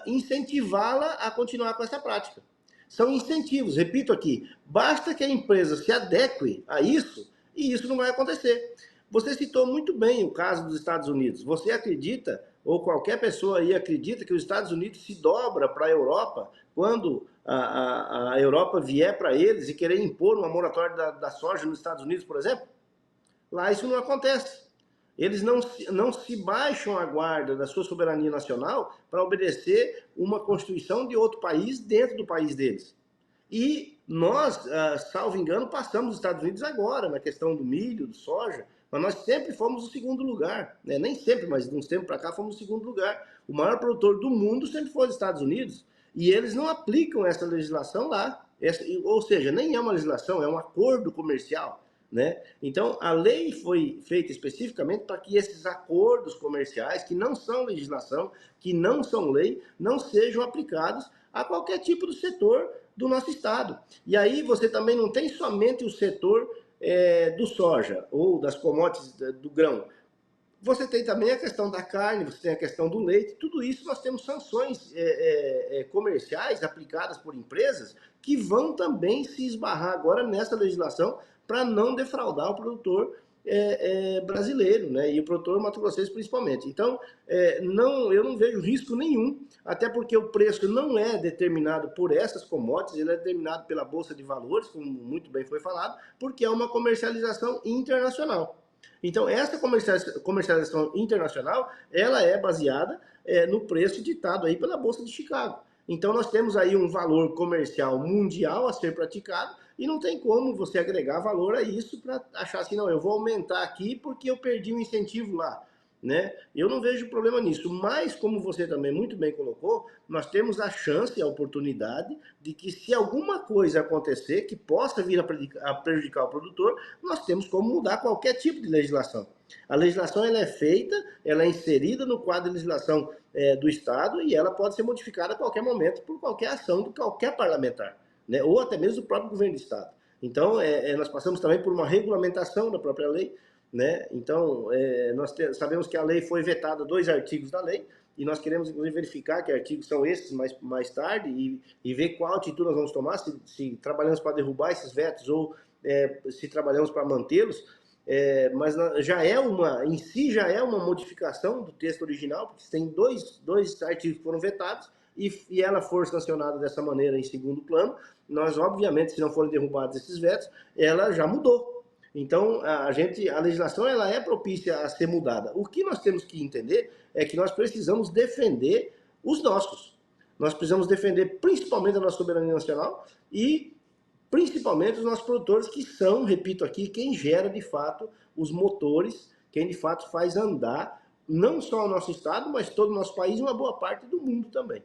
incentivá-la a continuar com essa prática. São incentivos, repito aqui, basta que a empresa se adeque a isso e isso não vai acontecer. Você citou muito bem o caso dos Estados Unidos. Você acredita, ou qualquer pessoa aí acredita, que os Estados Unidos se dobra para a Europa quando a Europa vier para eles e querer impor uma moratória da soja nos Estados Unidos, por exemplo? Lá isso não acontece. Eles não se baixam a guarda da sua soberania nacional para obedecer uma constituição de outro país dentro do país deles. E nós, salvo engano, passamos os Estados Unidos agora na questão do milho, do soja, mas nós sempre fomos o segundo lugar, né? Nem sempre, mas de uns tempos para cá fomos o segundo lugar. O maior produtor do mundo sempre foi os Estados Unidos e eles não aplicam essa legislação lá. Ou seja, nem é uma legislação, é um acordo comercial, né? Então, a lei foi feita especificamente para que esses acordos comerciais, que não são legislação, que não são lei, não sejam aplicados a qualquer tipo de setor do nosso estado. E aí você também não tem somente o setor do soja ou das commodities do grão. Você tem também a questão da carne, você tem a questão do leite, tudo isso nós temos sanções comerciais aplicadas por empresas que vão também se esbarrar agora nessa legislação para não defraudar o produtor brasileiro, né? E o produtor mato-grossense principalmente. Então, eu não vejo risco nenhum, até porque o preço não é determinado por essas commodities, ele é determinado pela Bolsa de Valores, como muito bem foi falado, porque é uma comercialização internacional. Então, essa comercialização internacional, ela é baseada no preço ditado aí pela Bolsa de Chicago. Então, nós temos aí um valor comercial mundial a ser praticado e não tem como você agregar valor a isso para achar assim, não, eu vou aumentar aqui porque eu perdi um incentivo lá, né? Eu não vejo problema nisso, mas como você também muito bem colocou, nós temos a chance, a oportunidade de que se alguma coisa acontecer que possa vir a prejudicar o produtor, nós temos como mudar qualquer tipo de legislação. A legislação ela é feita, ela é inserida no quadro de legislação do Estado e ela pode ser modificada a qualquer momento por qualquer ação de qualquer parlamentar, né? Ou até mesmo do próprio governo do Estado. Então, nós passamos também por uma regulamentação da própria lei, né? Então, nós sabemos que a lei foi vetada 2 artigos da lei e nós queremos, inclusive, verificar que artigos são esses mais tarde e ver qual atitude nós vamos tomar, se trabalhamos para derrubar esses vetos ou se trabalhamos para mantê-los. Mas em si já é uma modificação do texto original, porque tem dois artigos que foram vetados e ela for sancionada dessa maneira em segundo plano, nós, obviamente, se não forem derrubados esses vetos, ela já mudou. Então, a legislação ela é propícia a ser mudada. O que nós temos que entender é que nós precisamos defender os nossos. Nós precisamos defender principalmente a nossa soberania nacional e principalmente os nossos produtores que são, repito aqui, quem gera de fato os motores, quem de fato faz andar não só o nosso estado, mas todo o nosso país e uma boa parte do mundo também.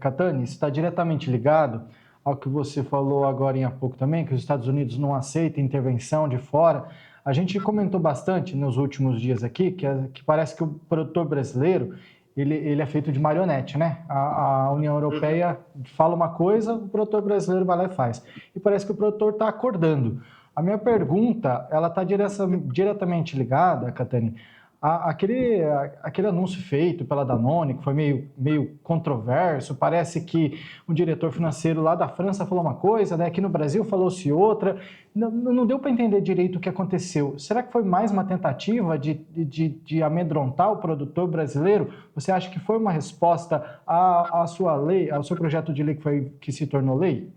Catani, isso está diretamente ligado ao que você falou agora há pouco também, que os Estados Unidos não aceitam intervenção de fora. A gente comentou bastante nos últimos dias aqui que parece que o produtor brasileiro ele é feito de marionete, né? A União Europeia fala uma coisa, o produtor brasileiro vai lá e faz. E parece que o produtor está acordando. A minha pergunta, ela está diretamente ligada, Catani, aquele anúncio feito pela Danone, que foi meio controverso, parece que um diretor financeiro lá da França falou uma coisa, né? Aqui no Brasil falou-se outra, não deu para entender direito o que aconteceu. Será que foi mais uma tentativa de amedrontar o produtor brasileiro? Você acha que foi uma resposta à sua lei, ao seu projeto de lei que se tornou lei?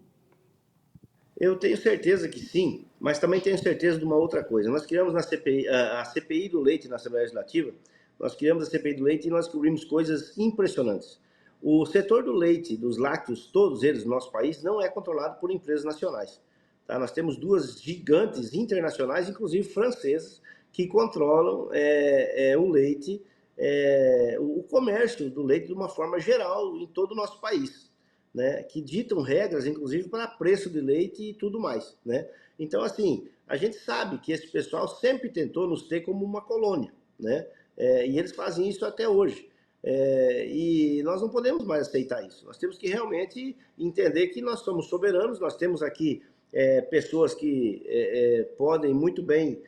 Eu tenho certeza que sim, mas também tenho certeza de uma outra coisa. Nós criamos na CPI, a CPI do leite na Assembleia Legislativa, nós criamos a CPI do leite e nós descobrimos coisas impressionantes. O setor do leite, dos lácteos, todos eles no nosso país, não é controlado por empresas nacionais. Tá? Nós temos duas gigantes internacionais, inclusive francesas, que controlam o leite, o comércio do leite de uma forma geral em todo o nosso país. Né, que ditam regras, inclusive, para preço de leite e tudo mais. Né? Então, assim, a gente sabe que esse pessoal sempre tentou nos ter como uma colônia, né? E eles fazem isso até hoje. E nós não podemos mais aceitar isso. Nós temos que realmente entender que nós somos soberanos, nós temos aqui pessoas que podem muito bem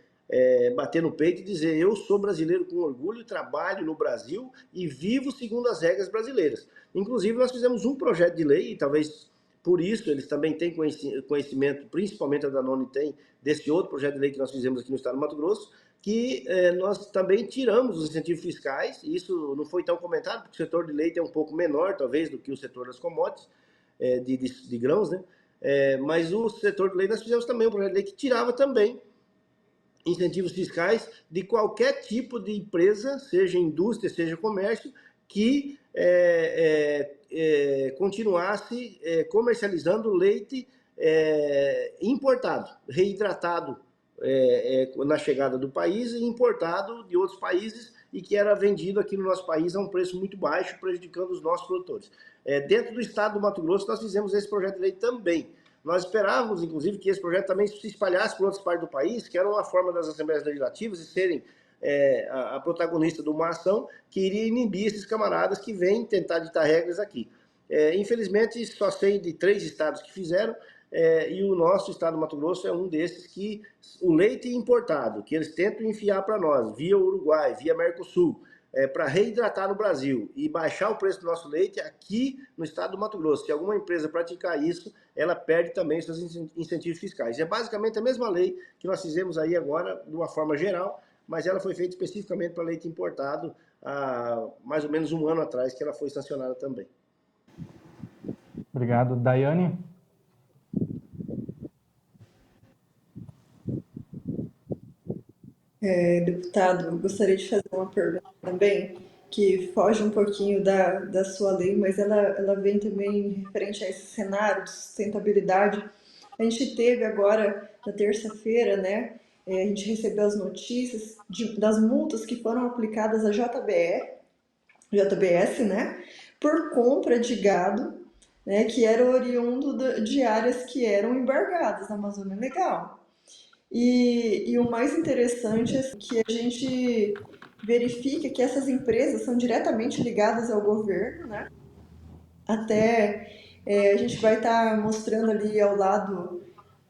bater no peito e dizer: eu sou brasileiro com orgulho, trabalho no Brasil e vivo segundo as regras brasileiras. Inclusive, nós fizemos um projeto de lei, e talvez por isso eles também têm conhecimento, principalmente a Danone tem, desse outro projeto de lei que nós fizemos aqui no estado do Mato Grosso, que nós também tiramos os incentivos fiscais. Isso não foi tão comentado, porque o setor de leite é um pouco menor, talvez, do que o setor das commodities, de grãos, né? Mas o setor de leite nós fizemos também um projeto de lei que tirava também incentivos fiscais de qualquer tipo de empresa, seja indústria, seja comércio, que continuasse comercializando leite importado, reidratado na chegada do país e importado de outros países e que era vendido aqui no nosso país a um preço muito baixo, prejudicando os nossos produtores. Dentro do estado do Mato Grosso, nós fizemos esse projeto de lei também. Nós esperávamos, inclusive, que esse projeto também se espalhasse por outras partes do país, que era uma forma das assembleias legislativas de serem a protagonista de uma ação que iria inibir esses camaradas que vêm tentar ditar regras aqui. Infelizmente, só sei de 3 estados que fizeram, e o nosso estado do Mato Grosso é um desses que o leite importado, que eles tentam enfiar para nós, via Uruguai, via Mercosul, para reidratar no Brasil e baixar o preço do nosso leite aqui no estado do Mato Grosso. Se alguma empresa praticar isso, ela perde também seus incentivos fiscais. É basicamente a mesma lei que nós fizemos aí agora, de uma forma geral, mas ela foi feita especificamente para leite importado há mais ou menos um ano atrás, que ela foi sancionada também. Obrigado. Daiane? Deputado, eu gostaria de fazer uma pergunta também, que foge um pouquinho da sua lei, mas ela vem também referente a esse cenário de sustentabilidade. A gente teve agora, na terça-feira, né, a gente recebeu as notícias das multas que foram aplicadas à JBS, né, por compra de gado, né, que era oriundo de áreas que eram embargadas na Amazônia Legal. E o mais interessante é que a gente verifica que essas empresas são diretamente ligadas ao governo, né? Até a gente vai estar mostrando ali ao lado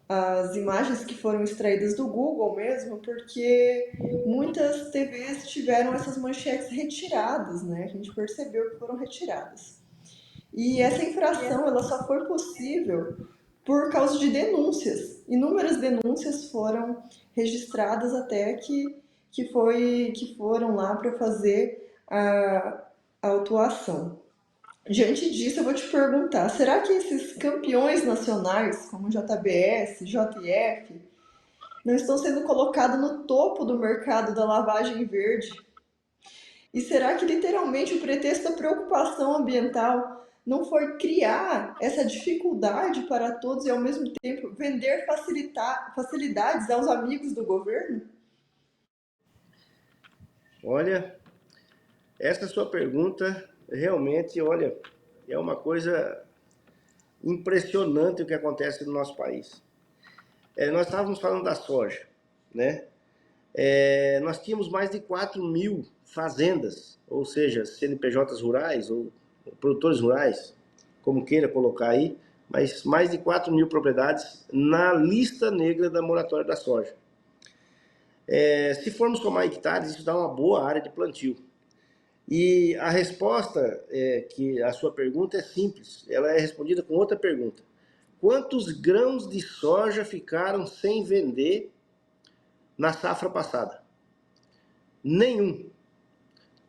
as imagens que foram extraídas do Google mesmo, porque muitas TVs tiveram essas manchetes retiradas, né? A gente percebeu que foram retiradas. E essa infração ela só foi possível por causa de denúncias. Inúmeras denúncias foram registradas até que foram lá para fazer a autuação. Diante disso, eu vou te perguntar, será que esses campeões nacionais, como JBS, JF, não estão sendo colocados no topo do mercado da lavagem verde? E será que literalmente o pretexto da preocupação ambiental não for criar essa dificuldade para todos e, ao mesmo tempo, vender facilidades aos amigos do governo? Olha, essa sua pergunta realmente, olha, é uma coisa impressionante o que acontece no nosso país. Nós estávamos falando da soja, né? Nós tínhamos mais de 4.000 fazendas, ou seja, CNPJs rurais ou produtores rurais, como queira colocar aí, mas mais de 4.000 propriedades na lista negra da moratória da soja. Se formos somar hectares, isso dá uma boa área de plantio. E a resposta, que a sua pergunta é simples, ela é respondida com outra pergunta. Quantos grãos de soja ficaram sem vender na safra passada? Nenhum.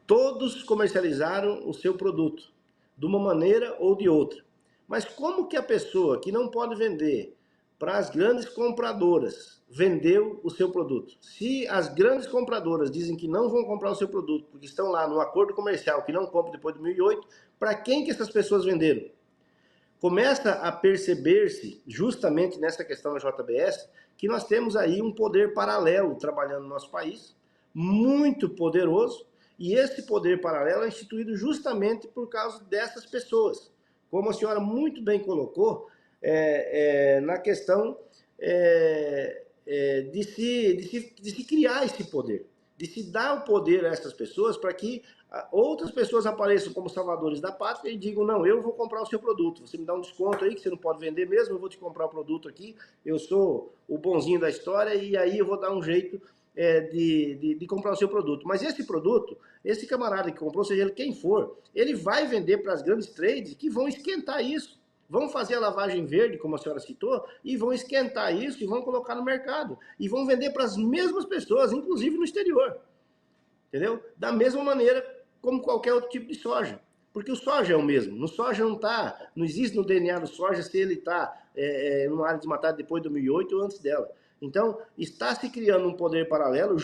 Todos comercializaram o seu produto, de uma maneira ou de outra. Mas como que a pessoa que não pode vender para as grandes compradoras vendeu o seu produto? Se as grandes compradoras dizem que não vão comprar o seu produto, porque estão lá no acordo comercial que não compra depois de 2008, para quem que essas pessoas venderam? Começa a perceber-se, justamente nessa questão da JBS, que nós temos aí um poder paralelo trabalhando no nosso país, muito poderoso, e esse poder paralelo é instituído justamente por causa dessas pessoas. Como a senhora muito bem colocou, na questão de se criar esse poder, de se dar o poder a essas pessoas para que outras pessoas apareçam como salvadores da pátria e digam, não, eu vou comprar o seu produto, você me dá um desconto aí que você não pode vender mesmo, eu vou te comprar o produto aqui, eu sou o bonzinho da história e aí eu vou dar um jeito de comprar o seu produto. Mas esse produto, esse camarada que comprou, seja ele quem for, ele vai vender para as grandes trades que vão esquentar isso, vão fazer a lavagem verde, como a senhora citou, e vão esquentar isso e vão colocar no mercado, e vão vender para as mesmas pessoas, inclusive no exterior, entendeu? Da mesma maneira como qualquer outro tipo de soja. Porque o soja é o mesmo. No soja não existe no DNA do soja se ele está numa área desmatada depois de 2008 ou antes dela. Então, está se criando um poder paralelo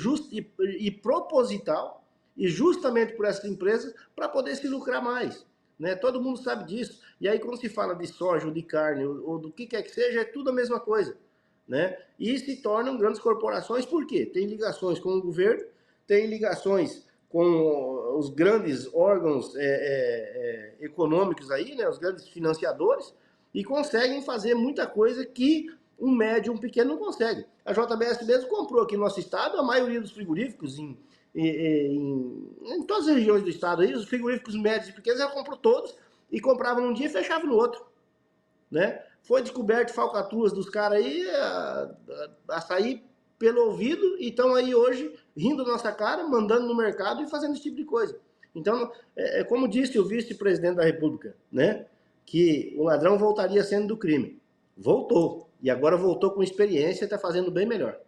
e proposital, e justamente por essas empresas, para poder se lucrar mais. Né? Todo mundo sabe disso. E aí, quando se fala de soja ou de carne, ou do que quer que seja, é tudo a mesma coisa. Né? E se tornam grandes corporações, por quê? Tem ligações com o governo, tem ligações com os grandes órgãos econômicos aí, né, os grandes financiadores, e conseguem fazer muita coisa que um médio, um pequeno não consegue. A JBS mesmo comprou aqui no nosso estado a maioria dos frigoríficos em todas as regiões do estado aí, os frigoríficos médios e pequenos, ela comprou todos e comprava num dia e fechava no outro. Né? Foi descoberto falcatruas dos caras aí a sair pelo ouvido e estão aí hoje rindo da nossa cara, mandando no mercado e fazendo esse tipo de coisa. Então, como disse o vice-presidente da República, né, que o ladrão voltaria sendo do crime. Voltou. E agora voltou com experiência e está fazendo bem melhor.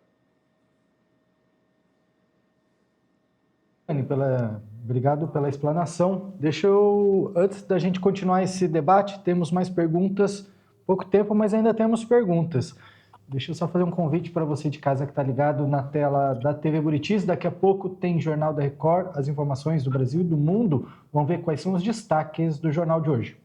Obrigado pela explanação. Antes da gente continuar esse debate, temos mais perguntas. Pouco tempo, mas ainda temos perguntas. Deixa eu só fazer um convite para você de casa que está ligado na tela da TV Buritis. Daqui a pouco tem Jornal da Record, as informações do Brasil e do mundo. Vamos ver quais são os destaques do jornal de hoje.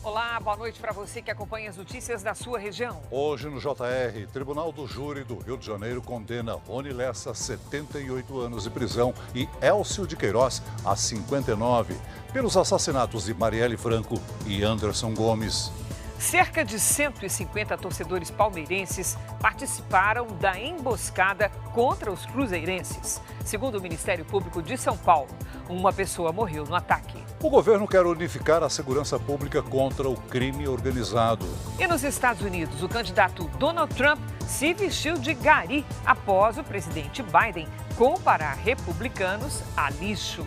Olá, boa noite para você que acompanha as notícias da sua região. Hoje no JR, Tribunal do Júri do Rio de Janeiro condena Rony Lessa a 78 anos de prisão e Elcio de Queiroz a 59 pelos assassinatos de Marielle Franco e Anderson Gomes. Cerca de 150 torcedores palmeirenses participaram da emboscada contra os cruzeirenses. Segundo o Ministério Público de São Paulo, uma pessoa morreu no ataque. O governo quer unificar a segurança pública contra o crime organizado. E nos Estados Unidos, o candidato Donald Trump se vestiu de gari após o presidente Biden comparar republicanos a lixo.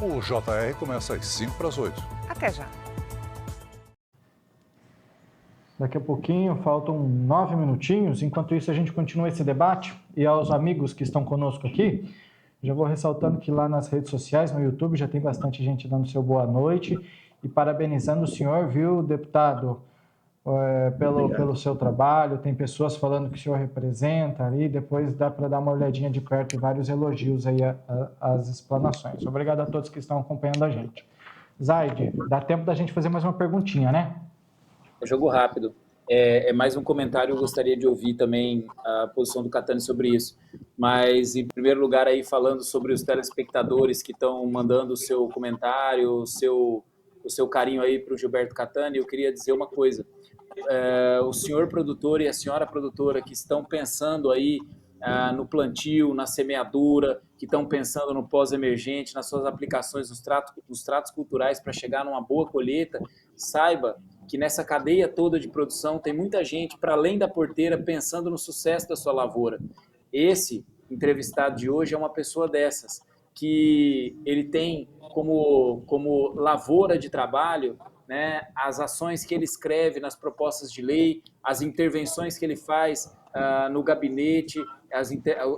O JR começa às 7:55. Até já. Daqui a pouquinho, faltam 9 minutinhos. Enquanto isso, a gente continua esse debate. E aos amigos que estão conosco aqui, já vou ressaltando que lá nas redes sociais, no YouTube, já tem bastante gente dando seu boa noite e parabenizando o senhor, viu, deputado, pelo seu trabalho. Tem pessoas falando que o senhor representa ali. Depois dá para dar uma olhadinha de perto e vários elogios aí às explanações. Obrigado a todos que estão acompanhando a gente. Zaide, dá tempo da gente fazer mais uma perguntinha, né? É jogo rápido. É mais um comentário, eu gostaria de ouvir também a posição do Catani sobre isso. Mas, em primeiro lugar, aí falando sobre os telespectadores que estão mandando o seu comentário, o seu carinho aí para o Gilberto Catani, eu queria dizer uma coisa. O senhor produtor e a senhora produtora que estão pensando aí no plantio, na semeadura, que estão pensando no pós-emergente, nas suas aplicações, nos tratos culturais para chegar numa boa colheita, saiba que nessa cadeia toda de produção tem muita gente para além da porteira pensando no sucesso da sua lavoura. Esse entrevistado de hoje é uma pessoa dessas, que ele tem como lavoura de trabalho, né, as ações que ele escreve nas propostas de lei, as intervenções que ele faz no gabinete,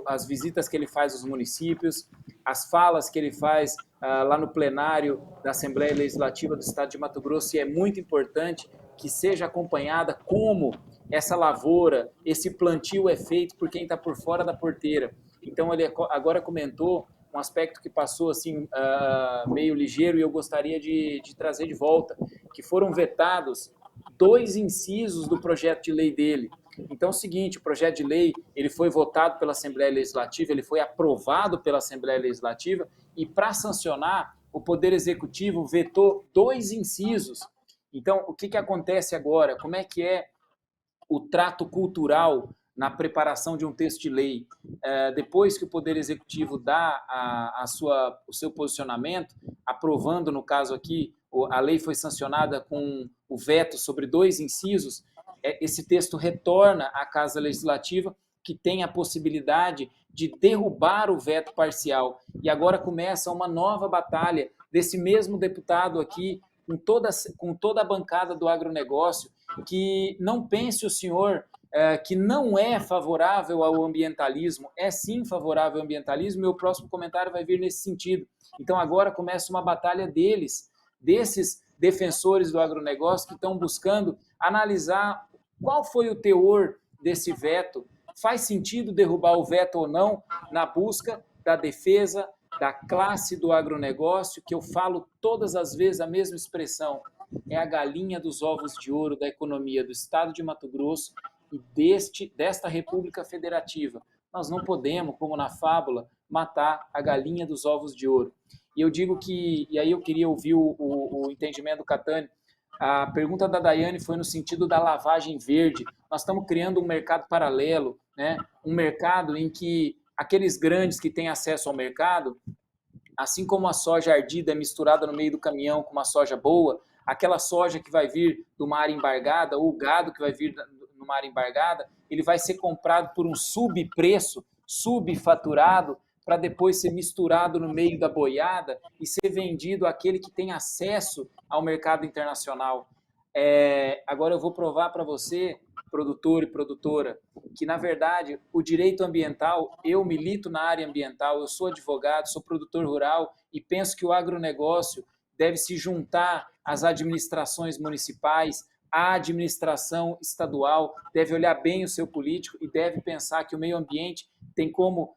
as visitas que ele faz aos municípios, as falas que ele faz lá no plenário da Assembleia Legislativa do Estado de Mato Grosso, e é muito importante que seja acompanhada como essa lavoura, esse plantio é feito por quem está por fora da porteira. Então, ele agora comentou um aspecto que passou assim meio ligeiro e eu gostaria de trazer de volta, que foram vetados 2 incisos do projeto de lei dele. Então é o seguinte, o projeto de lei ele foi votado pela Assembleia Legislativa, ele foi aprovado pela Assembleia Legislativa e para sancionar o Poder Executivo vetou 2 incisos. Então o que acontece agora? Como é que é o trato cultural na preparação de um texto de lei? Depois que o Poder Executivo dá o seu posicionamento, aprovando, no caso aqui, a lei foi sancionada com o veto sobre 2 incisos, esse texto retorna à Casa Legislativa, que tem a possibilidade de derrubar o veto parcial. E agora começa uma nova batalha desse mesmo deputado aqui, com toda a bancada do agronegócio, que não pense o senhor que não é favorável ao ambientalismo, é sim favorável ao ambientalismo, e o próximo comentário vai vir nesse sentido. Então agora começa uma batalha desses defensores do agronegócio que estão buscando analisar qual foi o teor desse veto, faz sentido derrubar o veto ou não, na busca da defesa da classe do agronegócio, que eu falo todas as vezes a mesma expressão, é a galinha dos ovos de ouro da economia do Estado de Mato Grosso e desta República Federativa. Nós não podemos, como na fábula, matar a galinha dos ovos de ouro. E eu digo que, e aí eu queria ouvir o entendimento do Catani. A pergunta da Daiane foi no sentido da lavagem verde. Nós estamos criando um mercado paralelo, né? Um mercado em que aqueles grandes que têm acesso ao mercado, assim como a soja ardida é misturada no meio do caminhão com uma soja boa, aquela soja que vai vir de uma área embargada, ou o gado que vai vir numa área embargada, ele vai ser comprado por um subpreço, subfaturado, para depois ser misturado no meio da boiada e ser vendido àquele que tem acesso ao mercado internacional. Agora eu vou provar para você, produtor e produtora, que na verdade o direito ambiental, eu milito na área ambiental, eu sou advogado, sou produtor rural e penso que o agronegócio deve se juntar às administrações municipais, à administração estadual, deve olhar bem o seu político e deve pensar que o meio ambiente tem como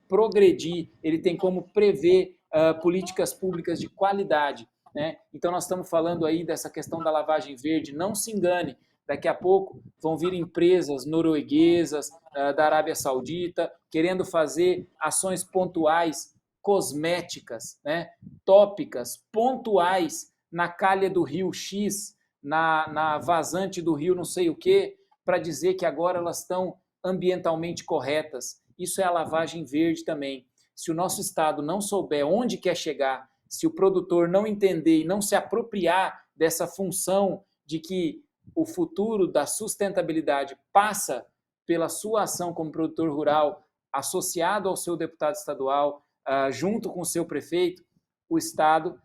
progredir, ele tem como prever políticas públicas de qualidade, né? Então nós estamos falando aí dessa questão da lavagem verde, não se engane, daqui a pouco vão vir empresas norueguesas, da Arábia Saudita, querendo fazer ações pontuais, cosméticas, né? Tópicas, pontuais, na calha do rio X, na vazante do rio não sei o quê, para dizer que agora elas estão ambientalmente corretas. Isso é a lavagem verde também. Se o nosso Estado não souber onde quer chegar, se o produtor não entender e não se apropriar dessa função de que o futuro da sustentabilidade passa pela sua ação como produtor rural, associado ao seu deputado estadual, junto com o seu prefeito, o Estado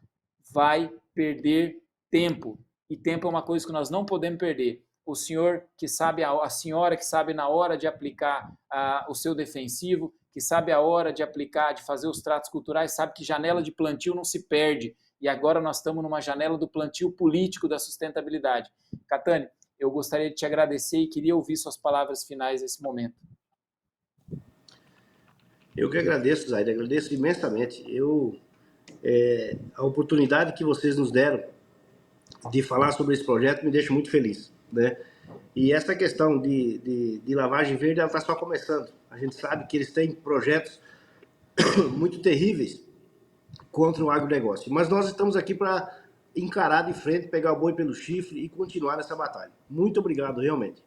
vai perder tempo. E tempo é uma coisa que nós não podemos perder. O senhor que sabe, a senhora que sabe na hora de aplicar o seu defensivo, que sabe a hora de aplicar, de fazer os tratos culturais, sabe que janela de plantio não se perde. E agora nós estamos numa janela do plantio político da sustentabilidade. Catani, eu gostaria de te agradecer e queria ouvir suas palavras finais nesse momento. Eu que agradeço, Zaide, agradeço imensamente. Eu A oportunidade que vocês nos deram de falar sobre esse projeto me deixa muito feliz, né? E essa questão de lavagem verde, ela está só começando. A gente sabe que eles têm projetos muito terríveis contra o agronegócio. Mas nós estamos aqui para encarar de frente, pegar o boi pelo chifre e continuar nessa batalha. Muito obrigado, realmente.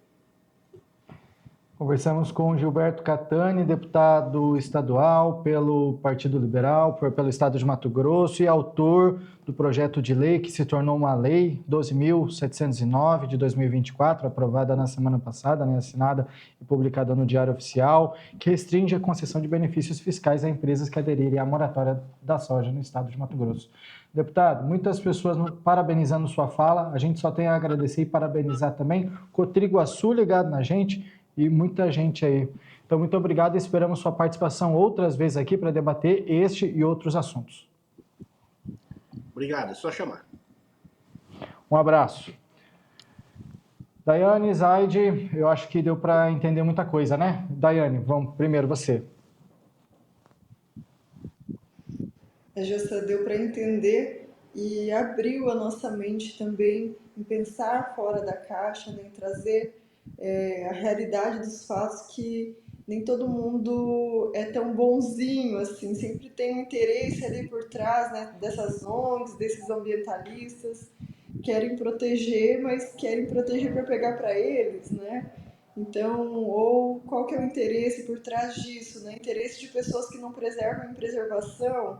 Conversamos com Gilberto Catani, deputado estadual pelo Partido Liberal, pelo Estado de Mato Grosso e autor do projeto de lei que se tornou uma lei 12.709 de 2024, aprovada na semana passada, né, assinada e publicada no Diário Oficial, que restringe a concessão de benefícios fiscais a empresas que aderirem à moratória da soja no Estado de Mato Grosso. Deputado, muitas pessoas parabenizando sua fala, a gente só tem a agradecer e parabenizar também Cotriguaçu ligado na gente, e muita gente aí. Então, muito obrigado e esperamos sua participação outras vezes aqui para debater este e outros assuntos. Obrigado, é só chamar. Um abraço. Daiane, Zaide, eu acho que deu para entender muita coisa, né? Daiane, vamos primeiro você. A Jossa deu para entender e abriu a nossa mente também em pensar fora da caixa, né, em trazer a realidade dos fatos, que nem todo mundo é tão bonzinho assim, sempre tem um interesse ali por trás, né, dessas ONGs, desses ambientalistas, querem proteger, mas querem proteger para pegar para eles, né? Então, ou qual que é o interesse por trás disso, né? Interesse de pessoas que não preservam em preservação,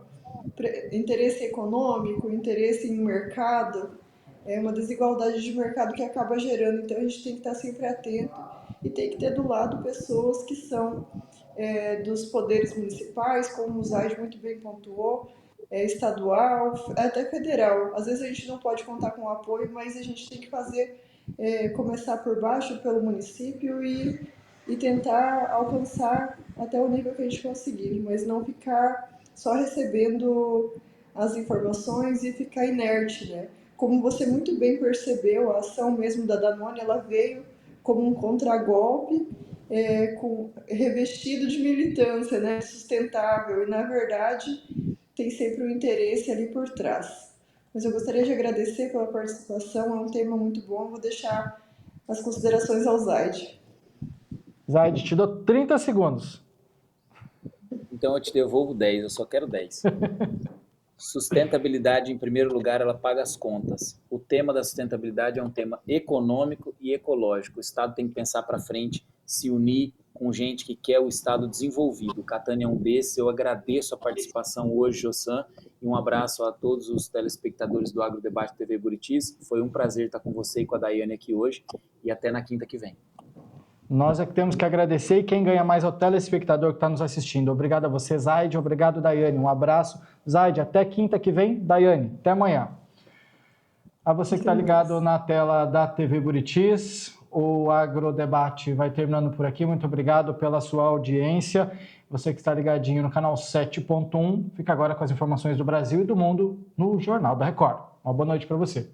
interesse econômico, interesse em mercado. É uma desigualdade de mercado que acaba gerando. Então, a gente tem que estar sempre atento e tem que ter do lado pessoas que são dos poderes municipais, como o Zaide muito bem pontuou, estadual, até federal. Às vezes a gente não pode contar com o apoio, mas a gente tem que fazer, começar por baixo, pelo município, e tentar alcançar até o nível que a gente conseguir, mas não ficar só recebendo as informações e ficar inerte, né? Como você muito bem percebeu, a ação mesmo da Danone, ela veio como um contragolpe, revestido de militância, né, sustentável, e na verdade tem sempre um interesse ali por trás. Mas eu gostaria de agradecer pela participação, é um tema muito bom, vou deixar as considerações ao Zaide. Zaide, te dou 30 segundos. Então eu te devolvo 10, eu só quero 10. Sustentabilidade, em primeiro lugar, ela paga as contas. O tema da sustentabilidade é um tema econômico e ecológico. O Estado tem que pensar para frente, se unir com gente que quer o Estado desenvolvido. O Catani é um desses. Eu agradeço a participação hoje, Jossan, e um abraço a todos os telespectadores do AgroDebate TV Buritis. Foi um prazer estar com você e com a Daiane aqui hoje, e até na quinta que vem. Nós é que temos que agradecer, e quem ganha mais é o telespectador que está nos assistindo. Obrigado a você, Zaide. Obrigado, Daiane. Um abraço. Zaide, até quinta que vem. Daiane, até amanhã. A você que está ligado na tela da TV Buritis, o AgroDebate vai terminando por aqui. Muito obrigado pela sua audiência. Você que está ligadinho no canal 7.1, fica agora com as informações do Brasil e do mundo no Jornal da Record. Uma boa noite para você.